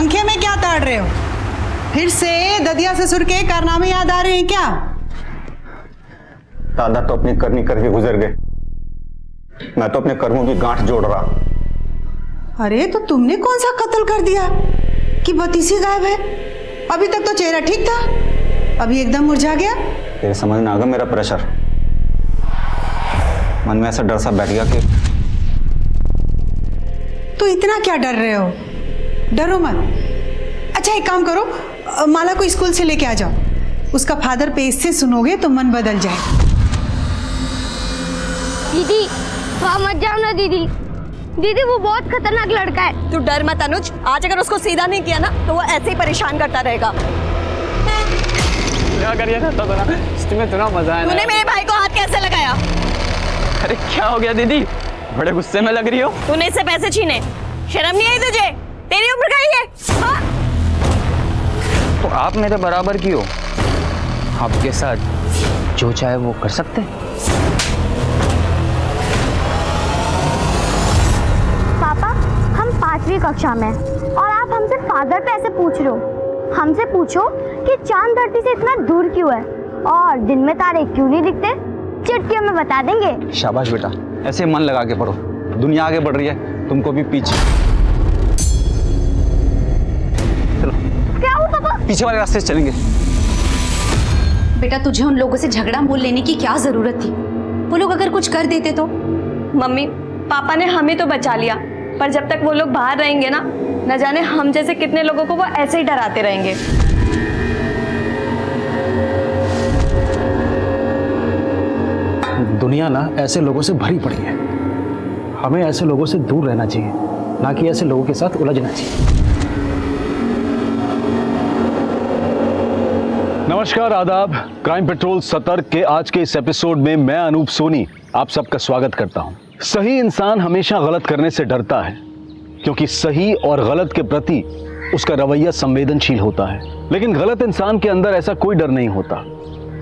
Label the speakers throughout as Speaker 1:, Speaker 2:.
Speaker 1: पंखे में क्या ताड़ रहे हो? फिर से ददिया ससुर के कारनामे याद आ रहे हैं क्या?
Speaker 2: दादा तो अपनी करनी करके गुजर गए, मैं तो अपने कर्मों की गांठ जोड़ रहा।
Speaker 1: अरे तो तुमने कौन सा कत्ल कर दिया कि बतीसी गायब है? अभी तक तो चेहरा ठीक था, अभी एकदम मुरझा गया।
Speaker 2: तेरे समझ में आ गया मेरा प्रेशर? मन में ऐसा डर सा बैठ गया कि
Speaker 1: तो इतना क्या डर रहे हो? डरो मत। अच्छा एक काम करो, माला को स्कूल से लेके आ जाओ, उसका फादर पेज से सुनोगे तो मन बदल जाए।
Speaker 3: दीदी वहाँ मत जाओ ना दीदी, दीदी वो बहुत खतरनाक लड़का है।
Speaker 4: तू डर मत अनुज, आज अगर उसको सीधा नहीं किया ना तो वो ऐसे ही परेशान करता रहेगा।
Speaker 5: क्या करिए ना तो ना, इसमें इतना मजा है।
Speaker 4: तूने मेरे भाई को हाथ कैसे लगाया?
Speaker 5: अरे क्या हो गया दीदी, बड़े गुस्से में लग रही हो।
Speaker 4: तूने इससे पैसे छीने, शर्म नहीं आई तुझे? तेरी उम्र का ही है। हाँ?
Speaker 5: तो आप मेरे बराबर की हो, आपके साथ जो चाहे वो कर सकते हैं।
Speaker 3: पापा हम 5वीं कक्षा में और आप हमसे फादर पे ऐसे पूछ रहे हो। हमसे पूछो कि चांद धरती से इतना दूर क्यों है और दिन में तारे क्यों नहीं दिखते, चिट्ठियों में बता देंगे।
Speaker 2: शाबाश बेटा, ऐसे मन लगा के पढ़ो, दुनिया आगे बढ़ रही है, तुमको भी पीछे। चलो
Speaker 3: क्या हुआ पापा?
Speaker 2: पीछे वाले रास्ते से चलेंगे।
Speaker 6: बेटा तुझे उन लोगों से झगड़ा मोल लेने की क्या जरूरत थी? वो लोग अगर कुछ कर देते तो?
Speaker 4: मम्मी पापा ने हमें तो बचा लिया, पर जब तक वो लोग बाहर रहेंगे ना, न जाने हम जैसे कितने लोगों को वो ऐसे ही डराते रहेंगे।
Speaker 7: दुनिया ना ऐसे लोगों से भरी पड़ी है, हमें ऐसे लोगों से दूर रहना चाहिए, ना कि ऐसे लोगों के साथ उलझना चाहिए। नमस्कार, आदाब। क्राइम पेट्रोल सतर्क के आज के इस एपिसोड में मैं अनूप सोनी आप सबका स्वागत करता हूं। सही इंसान हमेशा गलत करने से डरता है, क्योंकि सही और गलत के प्रति उसका रवैया संवेदनशील होता है। लेकिन गलत इंसान के अंदर ऐसा कोई डर नहीं होता,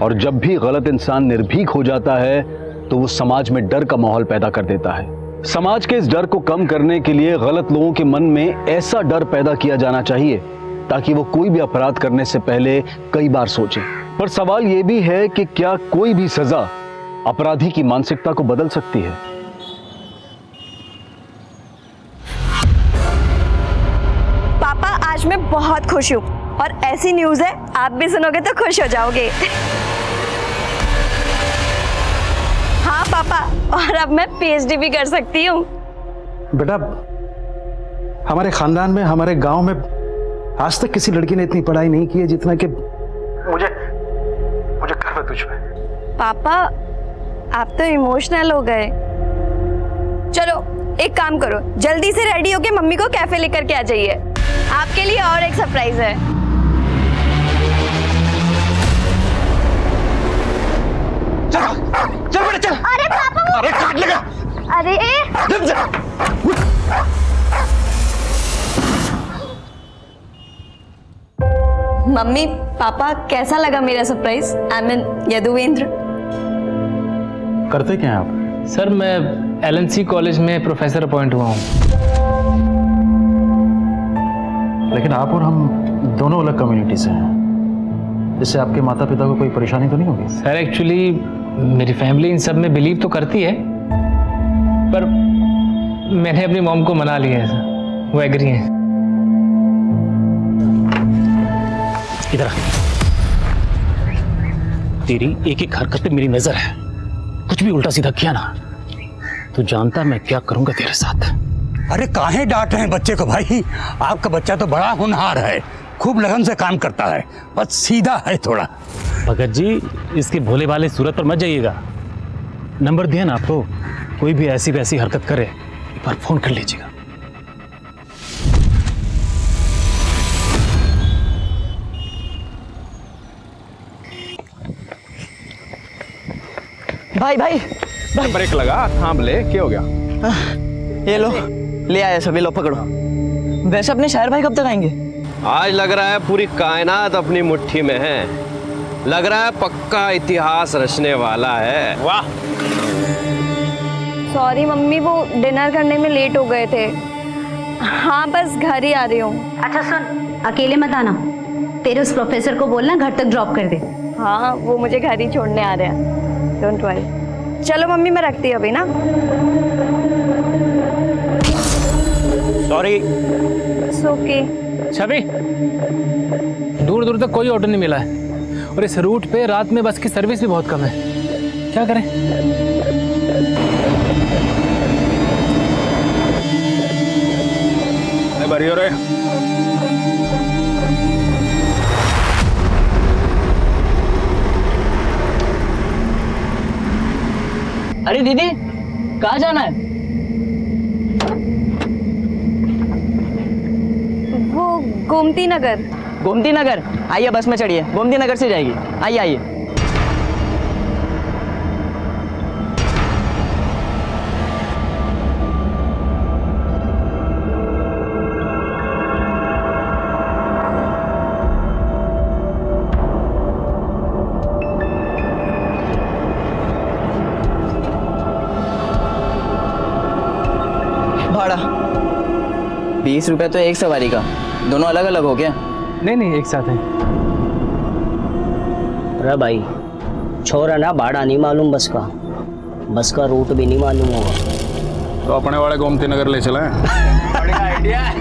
Speaker 7: और जब भी गलत इंसान निर्भीक हो जाता है तो वो समाज में डर का माहौल पैदा कर देता है। समाज के इस डर को कम करने के लिए गलत लोगों के मन में ऐसा डर पैदा किया जाना चाहिए ताकि वो कोई भी अपराध करने से पहले कई बार सोचें। पर सवाल ये भी है कि क्या कोई भी सजा अपराधी की मानसिकता को बदल सकती है?
Speaker 4: पापा आज मैं बहुत खुश हूँ और ऐसी न्यूज़ है आप भी सुनोगे तो खुश हो जाओगे। हाँ पापा, और अब मैं पीएचडी भी कर सकती हूँ।
Speaker 7: बेटा हमारे खानदान में, हमारे गांव में आज तक किसी लड़की ने इतनी पढ़ाई नहीं की है जितना कि मुझे गर्व है तुझ पे।
Speaker 4: पापा आप तो इमोशनल हो गए। चलो एक काम करो, जल्दी से रेडी होके मम्मी को कैफे लेकर के आ जाइए, आपके लिए और एक सरप्राइज है।
Speaker 2: चल बेटा चल।
Speaker 3: अरे पापा
Speaker 2: अरे काट लेगा।
Speaker 3: अरे
Speaker 4: मम्मी पापा कैसा लगा मेरा सरप्राइज? I mean Yaduvendra.
Speaker 7: करते क्या हैं आप?
Speaker 8: सर मैं एलएनसी कॉलेज में प्रोफेसर अपॉइंट हुआ हूँ।
Speaker 7: लेकिन आप और हम दोनों अलग कम्युनिटी से हैं, इससे आपके माता पिता को कोई परेशानी तो नहीं होगी?
Speaker 8: सर एक्चुअली मेरी फैमिली इन सब में बिलीव तो करती है, पर मैंने अपनी मॉम को मना लिया है सर, वो एग्री हैं।
Speaker 7: इधर आ। तेरी एक एक हरकत पे मेरी नजर है, कुछ भी उल्टा सीधा किया ना तो जानता मैं क्या करूंगा तेरे साथ।
Speaker 9: अरे काहे डांट रहे हैं बच्चे को भाई? आपका बच्चा तो बड़ा होनहार है, खूब लगन से काम करता है, बस सीधा है थोड़ा।
Speaker 7: भगत जी इसकी भोले वाले सूरत पर मत जाइएगा। नंबर दिया ना आपको, कोई भी ऐसी वैसी हरकत करे एक बार फोन कर लीजिएगा।
Speaker 5: भाई भाई भाई
Speaker 10: ब्रेक लगा, थाम ले, क्या हो गया?
Speaker 5: ये लो, ले आए सभी, लो पकड़ो। वैसे अपने शायर भाई कब तक आएंगे?
Speaker 10: आज लग रहा है पूरी कायनात अपनी मुट्ठी में है, लग रहा है पक्का इतिहास रचने वाला है। वाह।
Speaker 4: सॉरी मम्मी, वो डिनर करने में लेट हो गए थे। हाँ बस घर ही आ रही हूँ।
Speaker 6: अच्छा सुन, अकेले मत आना, तेरे उस प्रोफेसर को बोलना घर तक ड्रॉप कर दे।
Speaker 4: हाँ वो मुझे घर ही छोड़ने आ रहे हैं, डोंट वरी। चलो मम्मी मैं रखती हूँ अभी ना।
Speaker 10: सॉरी।
Speaker 4: It's okay.
Speaker 8: छवि, दूर दूर तक कोई ऑटो नहीं मिला है और इस रूट पे रात में बस की सर्विस भी बहुत कम है, क्या करें?
Speaker 7: बरी हो रहे
Speaker 5: अरे दीदी, कहाँ जाना है?
Speaker 4: वो गोमती नगर।
Speaker 5: गोमती नगर? आइए बस में चढ़िए, गोमती नगर से जाएगी। आइए आइए। भाड़ा 20 रुपए तो एक सवारी का, दोनों अलग अलग हो गया?
Speaker 8: नहीं नहीं, एक साथ है।
Speaker 11: अरे भाई छोरा ना, भाड़ा नहीं मालूम बस का रूट भी नहीं मालूम होगा
Speaker 7: तो अपने वाले गोमती नगर ले चले।
Speaker 5: बढ़िया आइडिया है।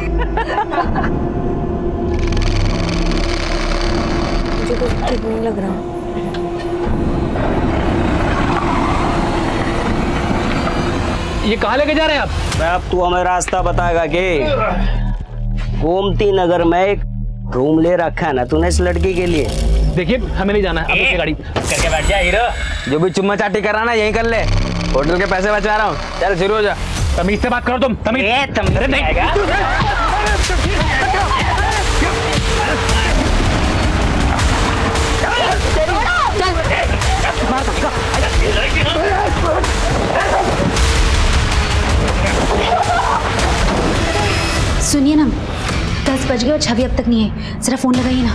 Speaker 4: मुझे कुछ ठीक नहीं लग रहा।
Speaker 8: ये कहाँ लेके जा रहे हैं आप?
Speaker 11: अब तू हमें रास्ता बताएगा कि गोमती नगर में एक रूम ले रखा है ना तूने इस लड़की के लिए।
Speaker 8: देखिए हमें नहीं जाना है, अब गाड़ी करके बैठ जा हीरो।
Speaker 5: जो भी चुम्मा चाटी कराना यहीं कर ले, होटल के पैसे बचा रहा हूँ। चल शुरू हो जा।
Speaker 8: तमीज से बात करो तुम, तमीज। अरे नहीं।
Speaker 6: सुनिए ना, 10 बज गए और छवि अब तक नहीं है, जरा फोन लगाइए ना।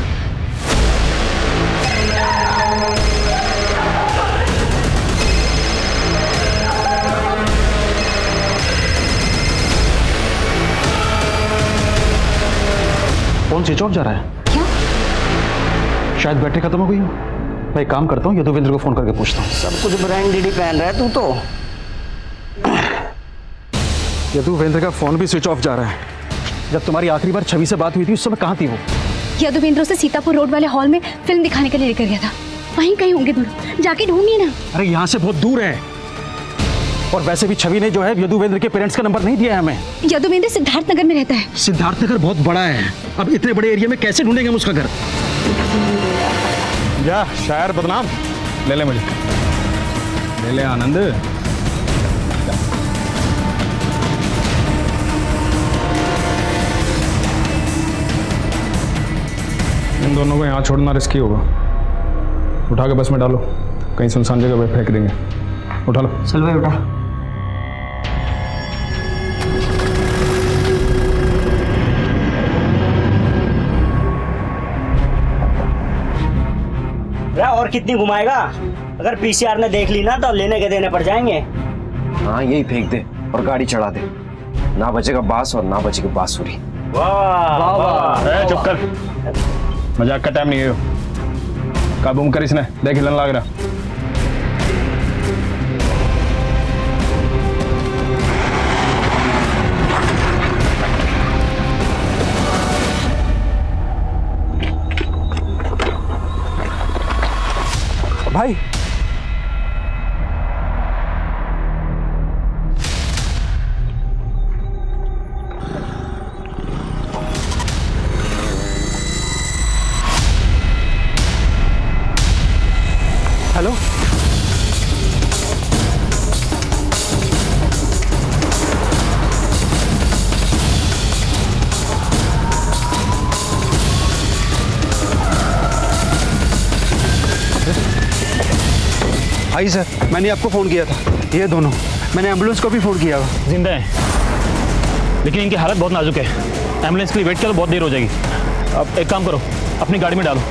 Speaker 7: फोन स्विच ऑफ जा रहा है।
Speaker 6: क्या?
Speaker 7: शायद बैटरी खत्म हो गई हो। मैं एक काम करता हूँ, यदुवेंद्र को फोन करके पूछता हूँ।
Speaker 11: सब कुछ ब्रांडेड ही पहन रहा है तू तो।
Speaker 7: यदुवेंद्र का फोन भी स्विच ऑफ जा रहा है। जब तुम्हारी आखिरी बार छवि से बात हुई थी उस समय कहाँ थी वो?
Speaker 6: यदुवेंद्र उसे सीतापुर रोड वाले हॉल में फिल्म दिखाने के लिए लेकर गया था, वहीं कहीं होंगे दोनों, जाके ढूंढिए ना।
Speaker 7: अरे यहाँ से बहुत दूर है, और वैसे भी छवि ने जो है यदुवेंद्र के पेरेंट्स का नंबर नहीं दिया है हमें।
Speaker 6: यदुवेंद्र सिद्धार्थ नगर में रहता है।
Speaker 7: सिद्धार्थ नगर बहुत बड़ा है, अब इतने बड़े एरिया में कैसे ढूंढेंगे हम उसका घर? जा शायर बदनाम, ले ले मुझे, ले ले आनंद। इन दोनों को यहाँ छोड़ना रिस्की होगा। उठा के बस में डालो, कहीं सुनसान जगह पे फेंक देंगे। उठा लो।
Speaker 11: चल भाई उठा। और कितनी घुमाएगा? अगर पीसीआर ने देख ली ना तो लेने के देने पड़ जाएंगे।
Speaker 10: हाँ यही फेंक दे और गाड़ी चढ़ा दे, ना बचेगा बांस और ना बचेगी बांसुरी।
Speaker 11: वाह वाह वाह।
Speaker 7: चुप कर, मजाक का टाइम नहीं है। काबू कर इसने, देख हिलन लग रहा। भाई हेलो, आई सर, मैंने आपको फ़ोन किया था। ये दोनों, मैंने एम्बुलेंस को भी फ़ोन किया।
Speaker 8: जिंदा है, लेकिन इनकी हालत बहुत नाजुक है। एम्बुलेंस के लिए वेट करो, बहुत देर हो जाएगी। अब एक काम करो, अपनी गाड़ी में डालो।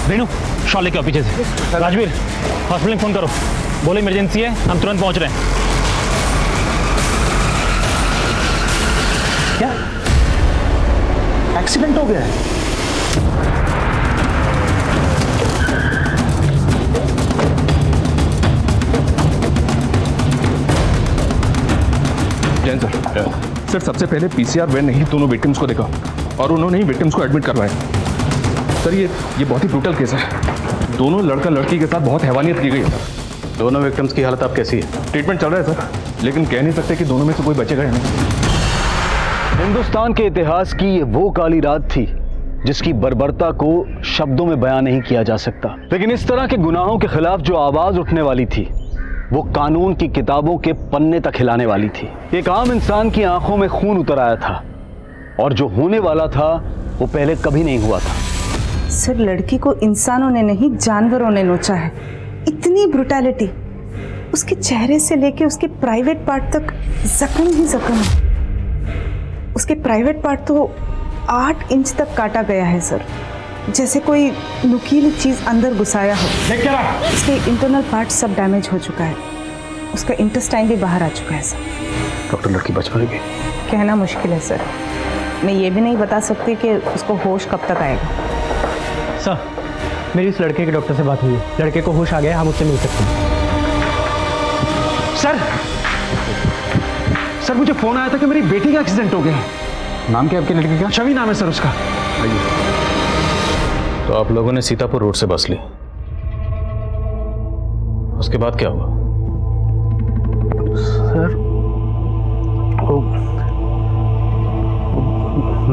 Speaker 8: रेनू, शॉल लेके आओ पीछे से। राजवीर, हॉस्पिटल में फ़ोन करो, बोलो इमरजेंसी है, हम तुरंत पहुंच रहे हैं। क्या
Speaker 7: एक्सीडेंट हो गया है।
Speaker 12: जैन सर, सबसे पहले पीसीआर वैन ने ही दोनों विक्टिम्स को देखा और उन्होंने ही विक्टिम्स को एडमिट करवाया। सर ये बहुत ही ब्रूटल केस है। दोनों लड़का लड़की के साथ बहुत हैवानियत की गई है सर।
Speaker 7: दोनों विक्टिम्स की हालत अब कैसी है?
Speaker 12: ट्रीटमेंट चल रहा है सर, लेकिन कह नहीं सकते कि दोनों में से कोई बचेगा या नहीं।
Speaker 7: हिंदुस्तान के इतिहास की ये वो काली रात थी जिसकी बर्बरता को शब्दों में बयां नहीं किया जा सकता, लेकिन इस तरह के गुनाहों के खिलाफ जो आवाज उठने वाली थी वो कानून की किताबों के पन्ने तक हिलाने वाली थी। एक आम इंसान की आंखों में खून उतर आया था और जो होने वाला था वो पहले कभी नहीं हुआ था।
Speaker 1: सर, लड़की को इंसानों ने नहीं जानवरों ने नोचा है। इतनी ब्रुटैलिटी, उसके चेहरे से लेके उसके प्राइवेट पार्ट तक जख्म ही जख्म है। उसके प्राइवेट पार्ट तो 8 इंच तक काटा गया है सर, जैसे कोई नुकीली चीज अंदर घुसाया हो। उसके इंटरनल पार्ट सब डैमेज हो चुका है, उसका इंटेस्टाइन भी बाहर आ चुका है सर।
Speaker 7: डॉक्टर, लड़की बच पाएगी?
Speaker 1: कहना मुश्किल है सर। मैं ये भी नहीं बता सकती कि उसको होश कब तक आएगा।
Speaker 8: सर, मेरी इस लड़के के डॉक्टर से बात हुई है, लड़के को होश आ गया, हम उससे मिल सकते हैं।
Speaker 7: सर, मुझे फोन आया था कि मेरी बेटी का एक्सीडेंट हो गया है। नाम क्या आपकी लड़की का? छवि नाम है सर उसका।
Speaker 8: तो आप लोगों ने सीतापुर रोड से बस ली, उसके बाद क्या हुआ?
Speaker 12: सर, वो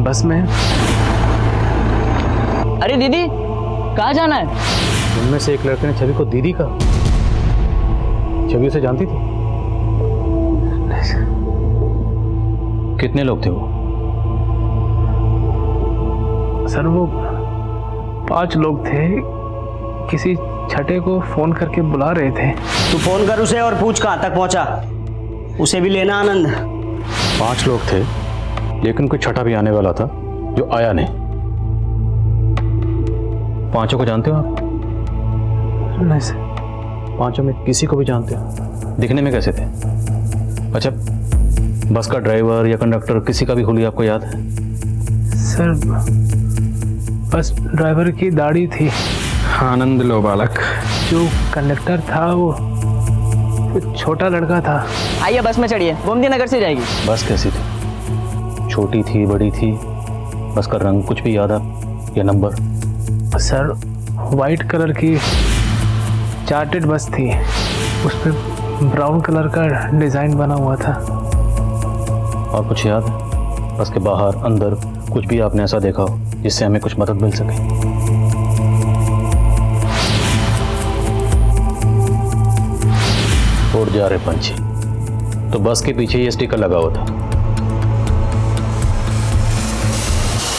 Speaker 12: बस में।
Speaker 5: अरे दीदी, कहाँ जाना है?
Speaker 8: उनमें से एक लड़के ने छवि को दीदी कहा। छवि उसे जानती थी? कितने लोग थे वो?
Speaker 12: सर, वो 5 लोग थे। किसी छठे को फोन करके बुला रहे थे।
Speaker 11: तू फोन कर उसे और पूछ कहाँ तक पहुंचा, उसे भी लेना आनंद।
Speaker 8: 5 लोग थे, लेकिन कोई छठा भी आने वाला था जो आया नहीं। 5 को जानते हो आप?
Speaker 12: नहीं सर।
Speaker 8: 5 में किसी को भी जानते हो? दिखने में कैसे थे? अच्छा, बस का ड्राइवर या कंडक्टर किसी का भी हुलिया आपको याद है?
Speaker 12: सर, बस ड्राइवर की दाढ़ी थी। आनंद लो बालक। जो कंडक्टर था वो छोटा लड़का था।
Speaker 5: आइए बस में चढ़िए, गोमती नगर से जाएगी।
Speaker 8: बस कैसी थी? छोटी थी, बड़ी थी? बस का रंग कुछ भी याद है या नंबर?
Speaker 12: सर, वाइट कलर की चार्टेड बस थी, उस पर ब्राउन कलर का डिजाइन बना हुआ था।
Speaker 8: और कुछ याद है? बस के बाहर अंदर कुछ भी आपने ऐसा देखा हो जिससे हमें कुछ मदद मिल सके? उड़ जा रहे पंछी, तो बस के पीछे ये स्टिकर लगा हुआ था।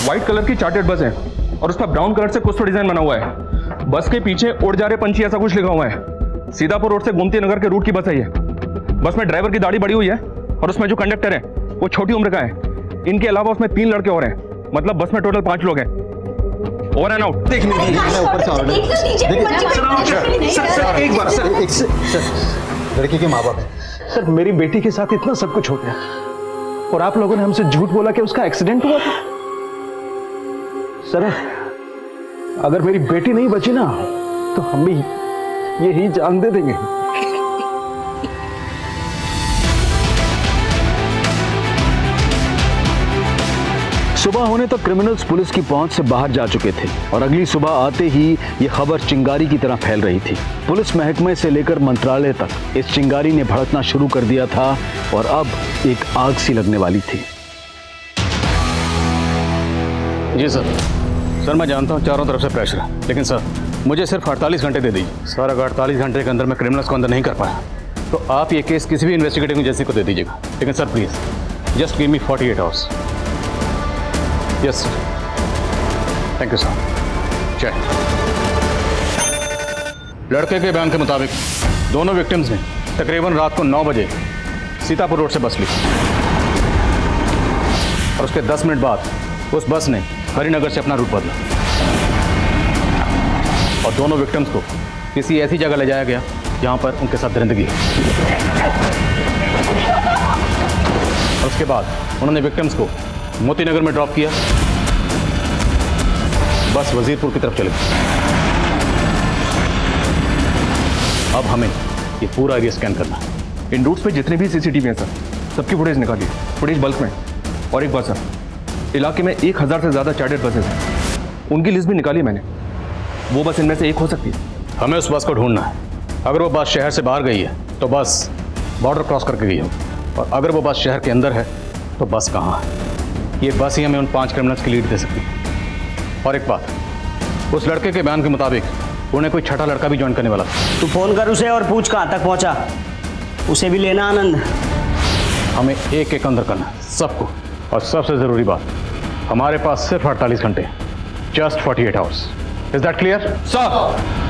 Speaker 12: व्हाइट कलर की चार्टेड बस है और उस पर ब्राउन कलर से कुछ तो डिजाइन बना हुआ है। बस के पीछे उड़ जा रहे पंछी ऐसा कुछ लिखा हुआ है। सीतापुर रोड से गोमती नगर के रूट की बस है ये। बस में ड्राइवर की दाढ़ी बड़ी हुई है और उसमें जो कंडक्टर है वो छोटी उम्र का है। इनके अलावा उसमें 3 लड़के और हैं, मतलब बस में टोटल 5 लोग हैं। Over and out.
Speaker 2: एक बार सर, लड़की के माँ बाप हैं।
Speaker 7: सर, मेरी बेटी के साथ इतना सब कुछ हो गया और आप लोगों ने हमसे झूठ बोला कि उसका एक्सीडेंट हुआ था। सर, अगर मेरी बेटी नहीं बची ना तो हम भी यही जान दे देंगे। सुबह होने तक क्रिमिनल्स पुलिस की पहुंच से बाहर जा चुके थे और अगली सुबह आते ही ये खबर चिंगारी की तरह फैल रही थी। पुलिस महकमे से लेकर मंत्रालय तक इस चिंगारी ने भड़कना शुरू कर दिया था और अब एक आग सी लगने वाली थी।
Speaker 8: जी सर। सर, मैं जानता हूँ चारों तरफ से प्रेशर है, लेकिन सर मुझे सिर्फ 48 घंटे दे दीजिए। सर, अगर 48 घंटे के अंदर मैं क्रिमिनल्स को अंदर नहीं कर पाया तो आप ये केस किसी भी इन्वेस्टिगेटिव एजेंसी को दे दीजिएगा। लेकिन sir please just give me 48 hours. Yes sir. Thank you sir. जय। लड़के के बयान के मुताबिक दोनों विक्टिम्स ने तकरीबन रात को 9 बजे सीतापुर रोड से बस ली और उसके 10 मिनट बाद उस बस ने हरिनगर से अपना रूट बदला और दोनों विक्टिम्स को किसी ऐसी जगह ले जाया गया जहां पर उनके साथ दरिंदगी है। और उसके बाद उन्होंने विक्टिम्स को मोती नगर में ड्रॉप किया
Speaker 7: बस वजीरपुर की तरफ चले गई। अब हमें ये पूरा एरिया स्कैन करना है।
Speaker 12: इन रूट्स पे जितने भी सीसीटीवी हैं सर, सबकी फुटेज निकालिए, फुटेज बल्क में। और एक बात सर, इलाके में 1000 से ज़्यादा चार्टर्ड बसेस हैं, उनकी लिस्ट भी निकाली मैंने। वो बस इनमें से एक हो सकती है।
Speaker 7: हमें उस बस को ढूंढना है। अगर वो बस शहर से बाहर गई है तो बस बॉर्डर क्रॉस करके गई होगी, और अगर वो बस शहर के अंदर है तो बस कहाँ है। ये बस ही हमें उन 5 क्रिमिनल्स की लीड दे सकती है। और एक बात, उस लड़के के बयान के मुताबिक उन्हें कोई छठा लड़का भी ज्वाइन करने वाला था।
Speaker 11: तू फोन कर उसे और पूछ कहाँ तक पहुँचा, उसे भी लेना आनंद।
Speaker 7: हमें एक एक अंदर करना है, सबको। और सबसे ज़रूरी बात, हमारे पास सिर्फ 48 घंटे, just 48 hours. Is that clear sir?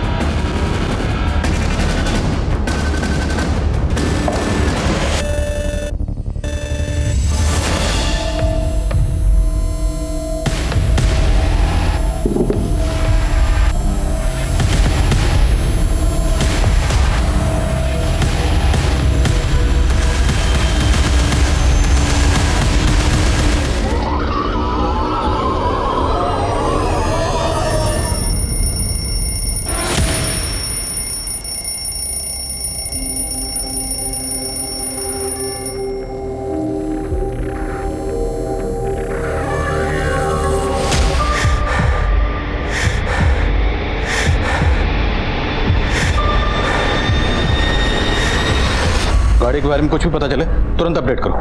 Speaker 7: गाड़ी के बारे में कुछ भी पता चले तुरंत अपडेट करो।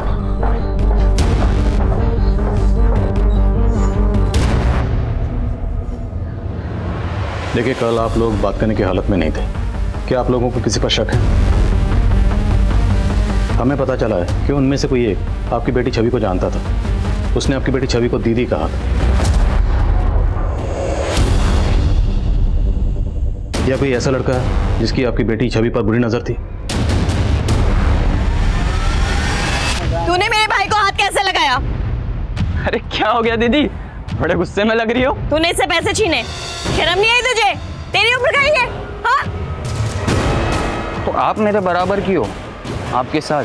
Speaker 7: देखिए, कल आप लोग बात करने की हालत में नहीं थे। क्या आप लोगों को किसी पर शक है? हमें पता चला है कि उनमें से कोई एक आपकी बेटी छवि को जानता था। उसने आपकी बेटी छवि को दीदी कहा था। या कोई ऐसा लड़का है जिसकी आपकी बेटी छवि पर बुरी नजर थी?
Speaker 4: तूने मेरे भाई को हाथ कैसे लगाया?
Speaker 5: अरे क्या हो गया दीदी, बड़े गुस्से में लग रही हो।
Speaker 4: तूने इससे पैसे छीने, शर्म नहीं आई तुझे? तेरी उम्र का ही है, हाँ?
Speaker 5: तो आप मेरे बराबर की हो, आपके साथ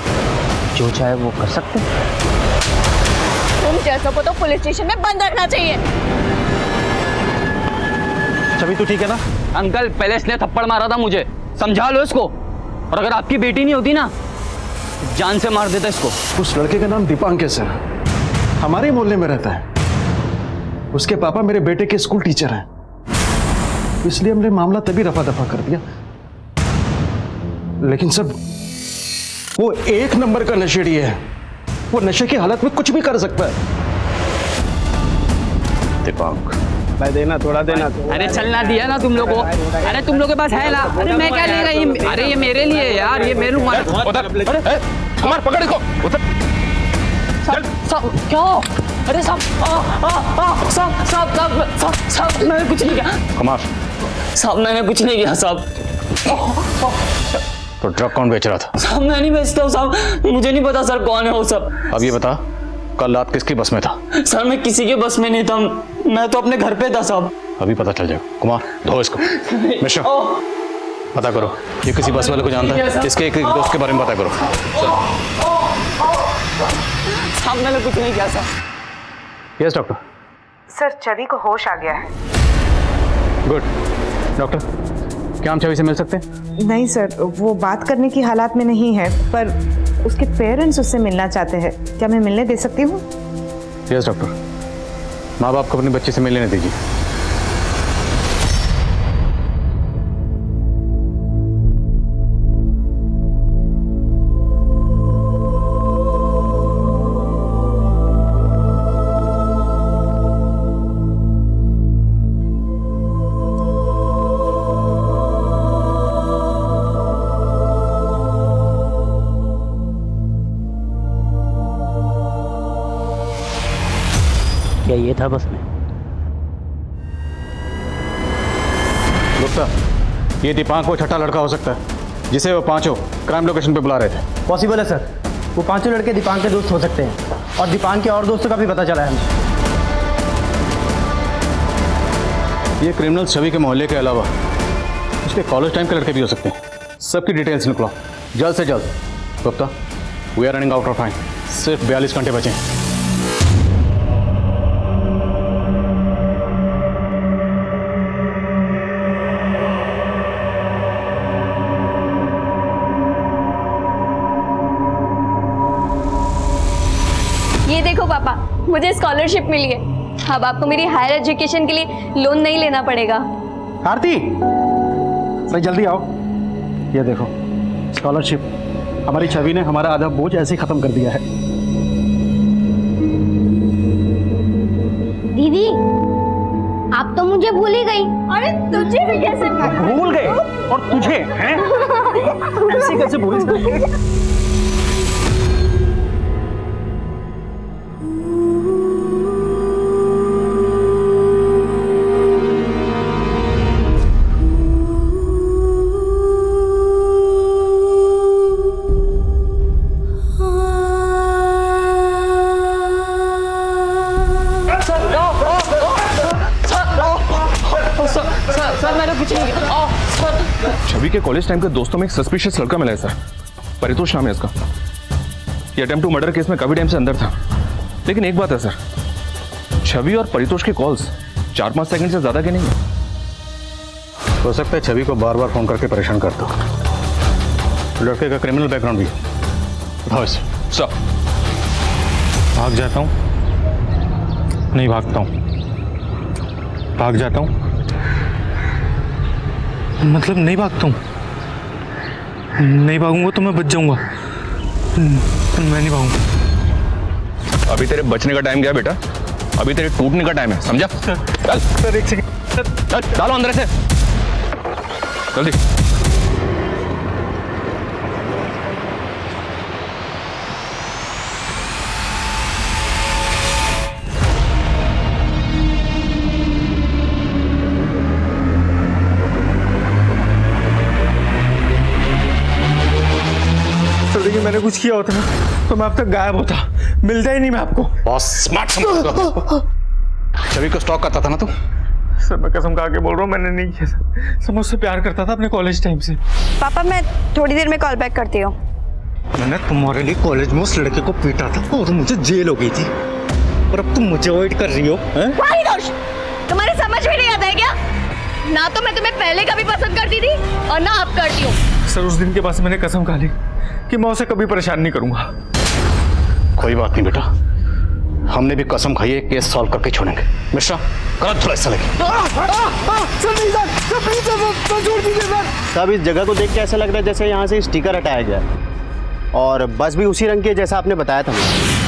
Speaker 5: जो चाहे वो कर सकते।
Speaker 4: तुम जैसों को तो पुलिस स्टेशन में बंद रखना चाहिए।
Speaker 5: छवि तो ठीक है ना? अंकल, पहले इसने थप्पड़ मारा था मुझे, समझा लो इसको। और अगर आपकी बेटी नहीं होती ना, जान से मार देता इसको।
Speaker 13: उस लड़के का नाम दीपांक है सर, हमारे मोहल्ले में रहता है। उसके पापा मेरे बेटे के स्कूल टीचर हैं, इसलिए हमने मामला तभी रफा दफा कर दिया। लेकिन सब वो एक नंबर का नशेड़ी है। वो नशे की हालत में कुछ भी कर सकता है।
Speaker 7: दीपांक,
Speaker 11: भाई देना, थोड़ा देना।
Speaker 5: अरे चलना दिया ना तुम लोगों को। अरे तुम लोग के पास है ना? अरे मैं क्या लेगा ये? अरे ये मेरे लिए यार, ये मेरे
Speaker 12: कुमार पकड़ इसको।
Speaker 5: क्या? अरे साहब, मैंने कुछ नहीं किया।
Speaker 7: कुमार
Speaker 5: साहब, मैंने कुछ नहीं किया साहब।
Speaker 7: तो ड्रग कौन बेच रहा था?
Speaker 5: साहब मैं नहीं बेचता हूँ साहब, मुझे नहीं पता सर कौन है वो सब।
Speaker 7: अब ये बता, कल रात किसकी बस में था?
Speaker 5: सर मैं किसी के बस में नहीं था, मैं तो अपने घर पे था साहब।
Speaker 7: अभी पता चल जाएगा। कुमार, धो इसको। मिश्रा, पता करो ये किसी बस वाले को जानता है, इसके एक दोस्त के बारे में पता करो।
Speaker 5: साहब मैंने कुछ नहीं किया सर।
Speaker 7: Yes doctor.
Speaker 1: सर, छवि को होश आ गया है।
Speaker 7: गुड। डॉक्टर, क्या हम छवि से मिल सकते हैं?
Speaker 1: नहीं सर, वो बात करने की हालात में नहीं है, पर उसके पेरेंट्स उससे मिलना चाहते हैं। क्या मैं मिलने दे सकती हूँ?
Speaker 7: Yes doctor. माँ बाप को अपने बच्चे से मिलने दीजिए।
Speaker 11: क्या ये था बस में?
Speaker 7: गुप्ता, ये दीपांक वो छठा लड़का हो सकता है जिसे वो पांचों क्राइम लोकेशन पे बुला रहे थे।
Speaker 11: पॉसिबल है सर, वो पांचों लड़के दीपांक के दोस्त हो सकते हैं, और दीपांक के और दोस्तों का भी पता चला है हमें।
Speaker 7: ये क्रिमिनल छवि के मोहल्ले के अलावा उसके कॉलेज टाइम के लड़के भी हो सकते हैं। सबकी डिटेल्स निकलो जल्द से जल्द। Gupta, we are running out of time, सिर्फ 42 घंटे बचे हैं।
Speaker 4: ये देखो पापा, मुझे स्कॉलरशिप मिली है। अब आपको मेरी हायर एजुकेशन के लिए लोन नहीं लेना पड़ेगा।
Speaker 13: आरती, भाई जल्दी आओ। ये देखो स्कॉलरशिप। हमारी छवि ने हमारा आधा बोझ ऐसे ही खत्म कर दिया है।
Speaker 3: दीदी, आप तो मुझे भूल ही गई।
Speaker 4: अरे तुझे भी कैसे
Speaker 13: भूल गए? और तुझे हैं? ऐसे कैसे भूल सकते?
Speaker 12: छवि के कॉलेज टाइम के दोस्तों में एक सस्पिशियस लड़का मिला है सर। परितोष नाम है इसका। ये अटेम्प्ट टू मर्डर केस में काफी टाइम से अंदर था। लेकिन एक बात है सर, छवि और परितोष के कॉल्स 4-5 सेकंड से ज्यादा के नहीं है।
Speaker 7: हो सकता है छवि को बार बार फोन करके परेशान करता हूं। लड़के का क्रिमिनल बैकग्राउंड भी उठाओ इसे।
Speaker 12: सर,
Speaker 8: भाग जाता हूँ, नहीं भागता हूँ, भाग जाता हूँ, मतलब नहीं भागता हूँ। नहीं भागूंगा तो मैं बच जाऊंगा, मैं नहीं भागूंगा।
Speaker 12: अभी तेरे बचने का टाइम गया बेटा, अभी तेरे टूटने का टाइम है, समझा? चल
Speaker 8: सर एक सेकंड,
Speaker 12: चल डालो अंदर से जल्दी।
Speaker 8: देखिए मैंने कुछ किया होता ना तो मैं अब तक गायब होता, मिलता ही नहीं मैं आपको।
Speaker 7: बहुत स्मार्ट समझ। छवि को स्टॉक करता था ना तू?
Speaker 8: सर मैं कसम खा के बोल रहा हूँ, मैंने नहीं किया सर। सर मैं उससे प्यार करता था अपने कॉलेज टाइम से।
Speaker 4: पापा मैं थोड़ी देर में कॉल बैक करती हूँ।
Speaker 8: मैंने तुम्हारे लिए कॉलेज में उस लड़के को पीटा था और मुझे जेल हो गई थी, और अब तुम मुझे अवॉइड कर रही हो।
Speaker 4: परितोष, तुम्हारे समझ में नहीं आता है क्या? ना तो मैं तुम्हें पहले कभी पसंद करती थी और ना अब करती हूँ।
Speaker 8: सर उस दिन के बाद से मैंने कसम खा ली कि मैं उसे कभी परेशान नहीं करूंगा।
Speaker 7: कोई बात नहीं बेटा, हमने भी कसम खाई है, केस सॉल्व करके छोड़ेंगे। मिश्रा करो थोड़ा ऐसा लगे।
Speaker 11: सब इस जगह को देख के ऐसा लग रहा है जैसे यहाँ से स्टिकर हटाया गया, और बस भी उसी रंग की है जैसा आपने बताया था मुझे।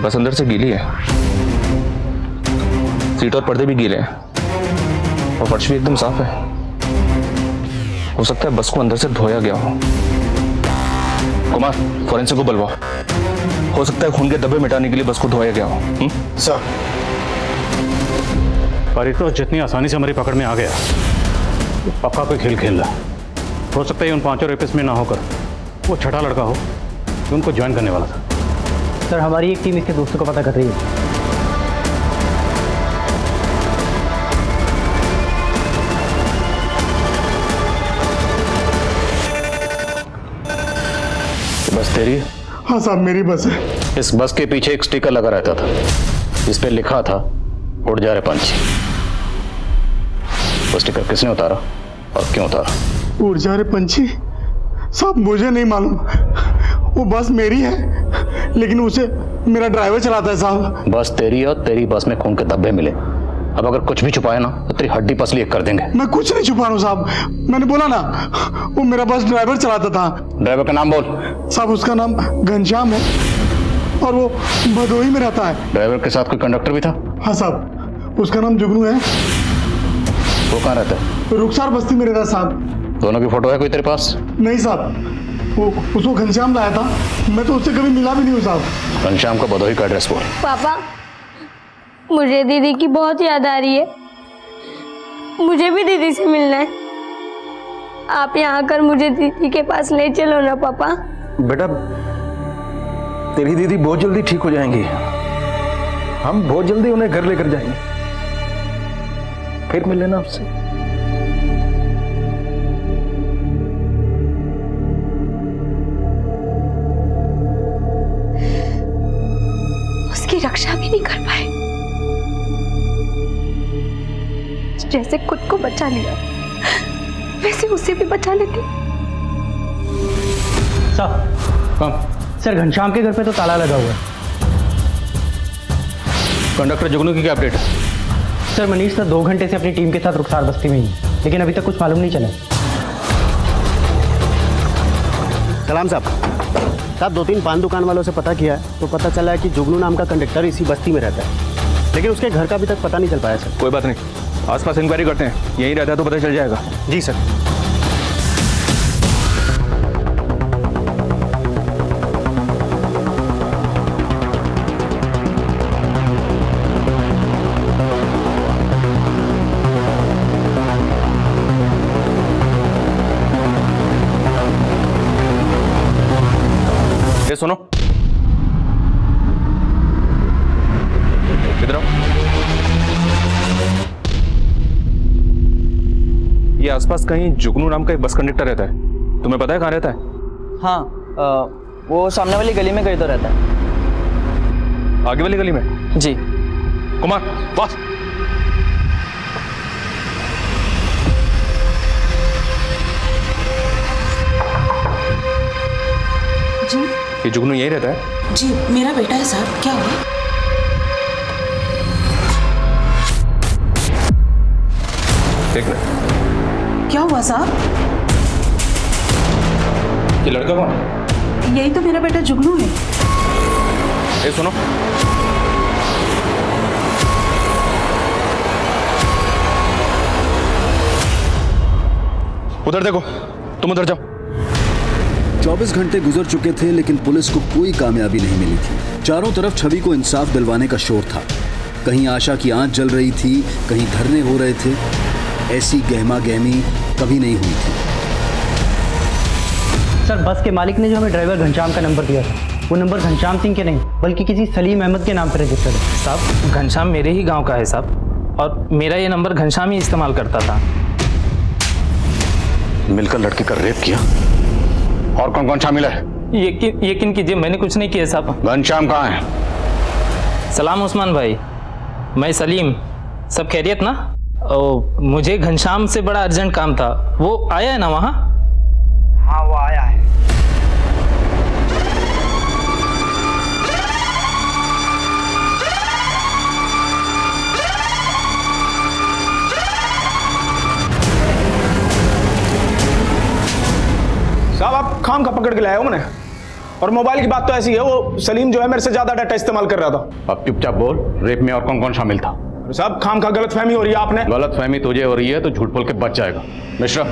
Speaker 12: बस अंदर से गीली है, सीट और पर्दे भी गीले हैं, और फर्श भी एकदम साफ है। हो सकता है बस को अंदर से धोया गया हो। कुमार, फोरेंसिक को बुलवाओ। हो सकता है खून के धब्बे मिटाने के लिए बस को धोया गया हो।
Speaker 7: सर, परितोष जितनी आसानी से हमारी पकड़ में आ गया, वो पक्का कोई खेल खेल रहा है। हो सकता है उन 5 रेपिस्ट में ना होकर वो छठा लड़का हो जो उनको ज्वाइन करने वाला था।
Speaker 11: सर हमारी एक टीम इसके दोस्तों को पता कर रही है।
Speaker 7: बस तेरी?
Speaker 13: हाँ साहब मेरी बस है।
Speaker 7: इस बस के पीछे एक स्टिकर लगा रहता था जिस पे लिखा था उड़ जा रहे पंछी। वो स्टिकर किसने उतारा और क्यों उतारा?
Speaker 13: उड़ जा रहे पंछी? साहब मुझे नहीं मालूम, वो बस मेरी है लेकिन उसे मेरा ड्राइवर चलाता है साहब।
Speaker 7: बस तेरी है और तेरी बस में खून के धब्बे मिले। अब अगर कुछ भी छुपाया ना तो तेरी हड्डी पसली एक कर देंगे।
Speaker 13: मैं कुछ नहीं छुपा रहा हूँ साहब, मैंने बोला ना वो मेरा बस ड्राइवर चलाता था।
Speaker 7: ड्राइवर का नाम बोल।
Speaker 13: साहब उसका नाम घनश्याम है और वो भदोही में रहता है।
Speaker 7: ड्राइवर के साथ कोई कंडक्टर भी था?
Speaker 13: हाँ साहब, उसका नाम जुगनू है।
Speaker 7: वो कहाँ रहता है?
Speaker 13: रुखसार बस्ती में रहता है साहब।
Speaker 7: दोनों की फोटो है कोई तेरे पास?
Speaker 13: नहीं साहब, वो उसको घनश्याम लाया था, मैं तो उससे कभी मिला भी नहीं हूँ साहब।
Speaker 7: घनश्याम का भदोही का एड्रेस बोल।
Speaker 3: पापा मुझे दीदी की बहुत याद आ रही है, मुझे भी दीदी से मिलना है। आप यहाँ आकर मुझे दीदी के पास ले चलो ना पापा।
Speaker 13: बेटा तेरी दीदी बहुत जल्दी ठीक हो जाएंगी, हम बहुत जल्दी उन्हें घर लेकर जाएंगे, फिर मिल लेना आपसे।
Speaker 6: उसकी रक्षा भी नहीं कर पाए। जैसे खुद को बचा लिया वैसे उसे भी बचा लेती।
Speaker 8: सर घनश्याम के घर पे तो ताला लगा हुआ है।
Speaker 12: कंडक्टर जुगनू की क्या अपडेट है?
Speaker 8: सर मनीष सर 2 घंटे से अपनी टीम के साथ रुखसार बस्ती में ही है, लेकिन अभी तक कुछ मालूम नहीं चला।
Speaker 11: सलाम साहब 2-3 पान दुकान वालों से पता किया है तो पता चला है कि जुगनू नाम का कंडक्टर इसी बस्ती में रहता है, लेकिन उसके घर का अभी तक पता नहीं चल पाया सर।
Speaker 12: कोई बात नहीं, आसपास इंक्वायरी करते हैं, यहीं रहता है तो पता चल जाएगा।
Speaker 11: जी सर।
Speaker 12: ये सुनो, इधर आओ। ये आसपास कहीं जुगनू नाम का एक बस कंडक्टर रहता है, तुम्हें पता है कहाँ रहता है?
Speaker 5: हाँ, वो सामने वाली गली में कहीं तो रहता है।
Speaker 12: आगे वाली गली में?
Speaker 5: जी।
Speaker 12: कुमार बस।
Speaker 6: जी
Speaker 12: ये जुगनू यहीं रहता है?
Speaker 6: जी मेरा बेटा है साहब, क्या हुआ?
Speaker 12: देख ले।
Speaker 6: क्या हुआ साहब?
Speaker 12: ये लड़का कौन है?
Speaker 6: यही तो मेरा बेटा जुगनू है।
Speaker 12: ये सुनो, उधर देखो, तुम उधर जाओ।
Speaker 14: 24 घंटे गुजर चुके थे लेकिन पुलिस को कोई कामयाबी नहीं मिली थी। चारों तरफ छवि को इंसाफ दिलवाने का शोर था। कहीं आशा की आंच जल रही थी, कहीं धरने हो रहे थे। ऐसी गहमा गहमी कभी नहीं हुई थी।
Speaker 8: सर बस के मालिक ने जो हमें ड्राइवर घनश्याम का नंबर दिया था, वो नंबर घनश्याम सिंह के नहीं बल्कि किसी सलीम अहमद के नाम पर रजिस्टर्ड है।
Speaker 15: साहब घनश्याम मेरे ही गांव का है साहब, और मेरा ये नंबर घनश्याम ही इस्तेमाल करता था।
Speaker 7: मिलकर लड़की का रेप किया, और कौन कौन शामिल है?
Speaker 15: यकीन कीजिए मैंने कुछ नहीं किया साहब।
Speaker 7: घनश्याम कहाँ है?
Speaker 15: सलाम उस्मान भाई, मैं सलीम, सब खैरियत ना? मुझे घनश्याम से बड़ा अर्जेंट काम था, वो आया है ना वहाँ?
Speaker 5: हाँ वो आया है।
Speaker 13: साहब आप खाम का पकड़ के लाए हो मैंने, और मोबाइल की बात तो ऐसी है, वो सलीम जो है मेरे से ज्यादा डाटा इस्तेमाल कर रहा था।
Speaker 7: अब चुपचाप बोल, रेप में और कौन कौन शामिल था?
Speaker 13: साहब खाम का गलत फहमी हो रही है आपने।
Speaker 7: गलत फहमी तुझे हो रही है तो झूठ बोल के बच जाएगा। मिश्रा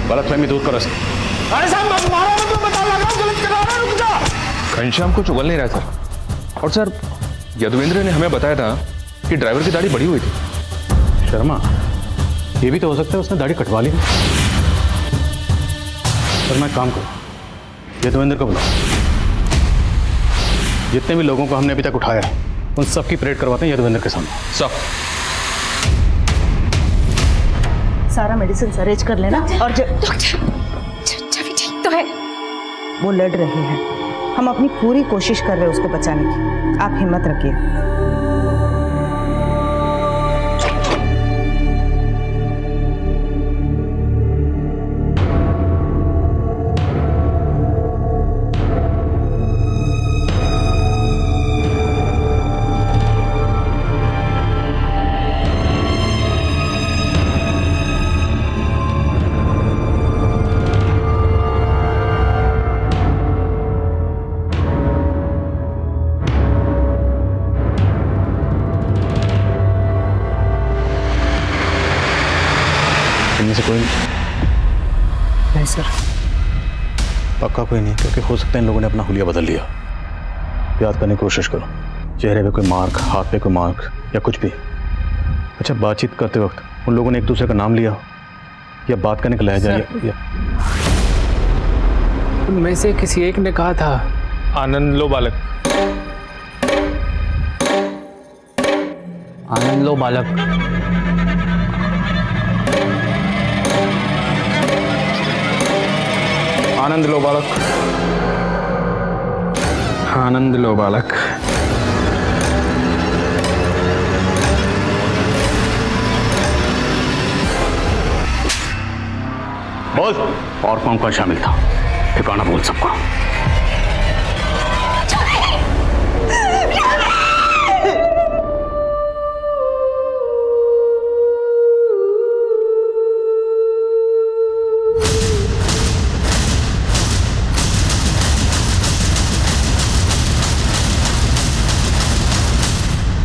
Speaker 7: गलत फहमी दूर करो।
Speaker 13: अरे साहब बस मारो मत, मैं बता लगा गलत करा रहा हूं, रुक जा।
Speaker 12: घनश्याम को चुगल नहीं रहा सर, और सर यदुवेंद्र ने हमें बताया था कि ड्राइवर की दाढ़ी बड़ी हुई थी।
Speaker 7: शर्मा, ये भी तो हो सकता है उसने दाढ़ी कटवा ली। पर मैं काम करूं, यदुवेंद्र को बुलाओ। जितने भी लोगों को हमने अभी तक उठाया है उन सबकी परेड करवाते हैं यदुवेंद्र के सामने।
Speaker 12: सब
Speaker 1: सारा मेडिसिन अरेंज कर लेना। और
Speaker 6: छवि ठीक तो है?
Speaker 1: वो लड़ रही है, हम अपनी पूरी कोशिश कर रहे हैं उसको बचाने की, आप हिम्मत रखिए।
Speaker 7: इनमें से कोई
Speaker 1: नहीं सर,
Speaker 7: पक्का कोई नहीं, क्योंकि हो सकता है इन लोगों ने अपना हुलिया बदल लिया। याद करने की कोशिश करो, चेहरे पे कोई मार्क, हाथ पे कोई मार्क या कुछ भी। अच्छा, बातचीत करते वक्त उन लोगों ने एक दूसरे का नाम लिया या बात करने का लहजा या
Speaker 15: उनमें से किसी एक ने कहा था आनंद लो बालक।
Speaker 5: आनंद लो बालक।
Speaker 12: आनंद लो बालक, आनंद लो बालक।
Speaker 7: बोल, और कौन कौन शामिल था? ठिकाना बोल सबका।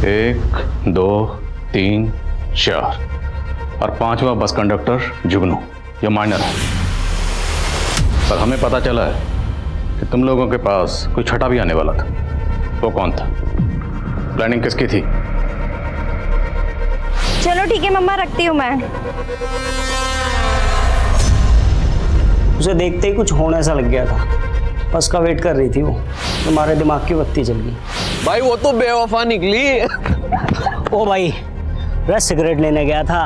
Speaker 7: एक, दो, तीन, चार और पांचवा बस कंडक्टर जुगनू, ये माइनर है। पर हमें पता चला है कि तुम लोगों के पास कोई छठा भी आने वाला था। वो कौन था? प्लानिंग किसकी थी?
Speaker 4: चलो ठीक है मम्मा, रखती हूँ मैं।
Speaker 16: उसे देखते ही कुछ होने सा लग गया था, बस का वेट कर रही थी वो, तुम्हारे दिमाग की बत्ती जल गई।
Speaker 10: भाई वो तो बेवफा निकली।
Speaker 16: ओ भाई, बस सिगरेट लेने गया था,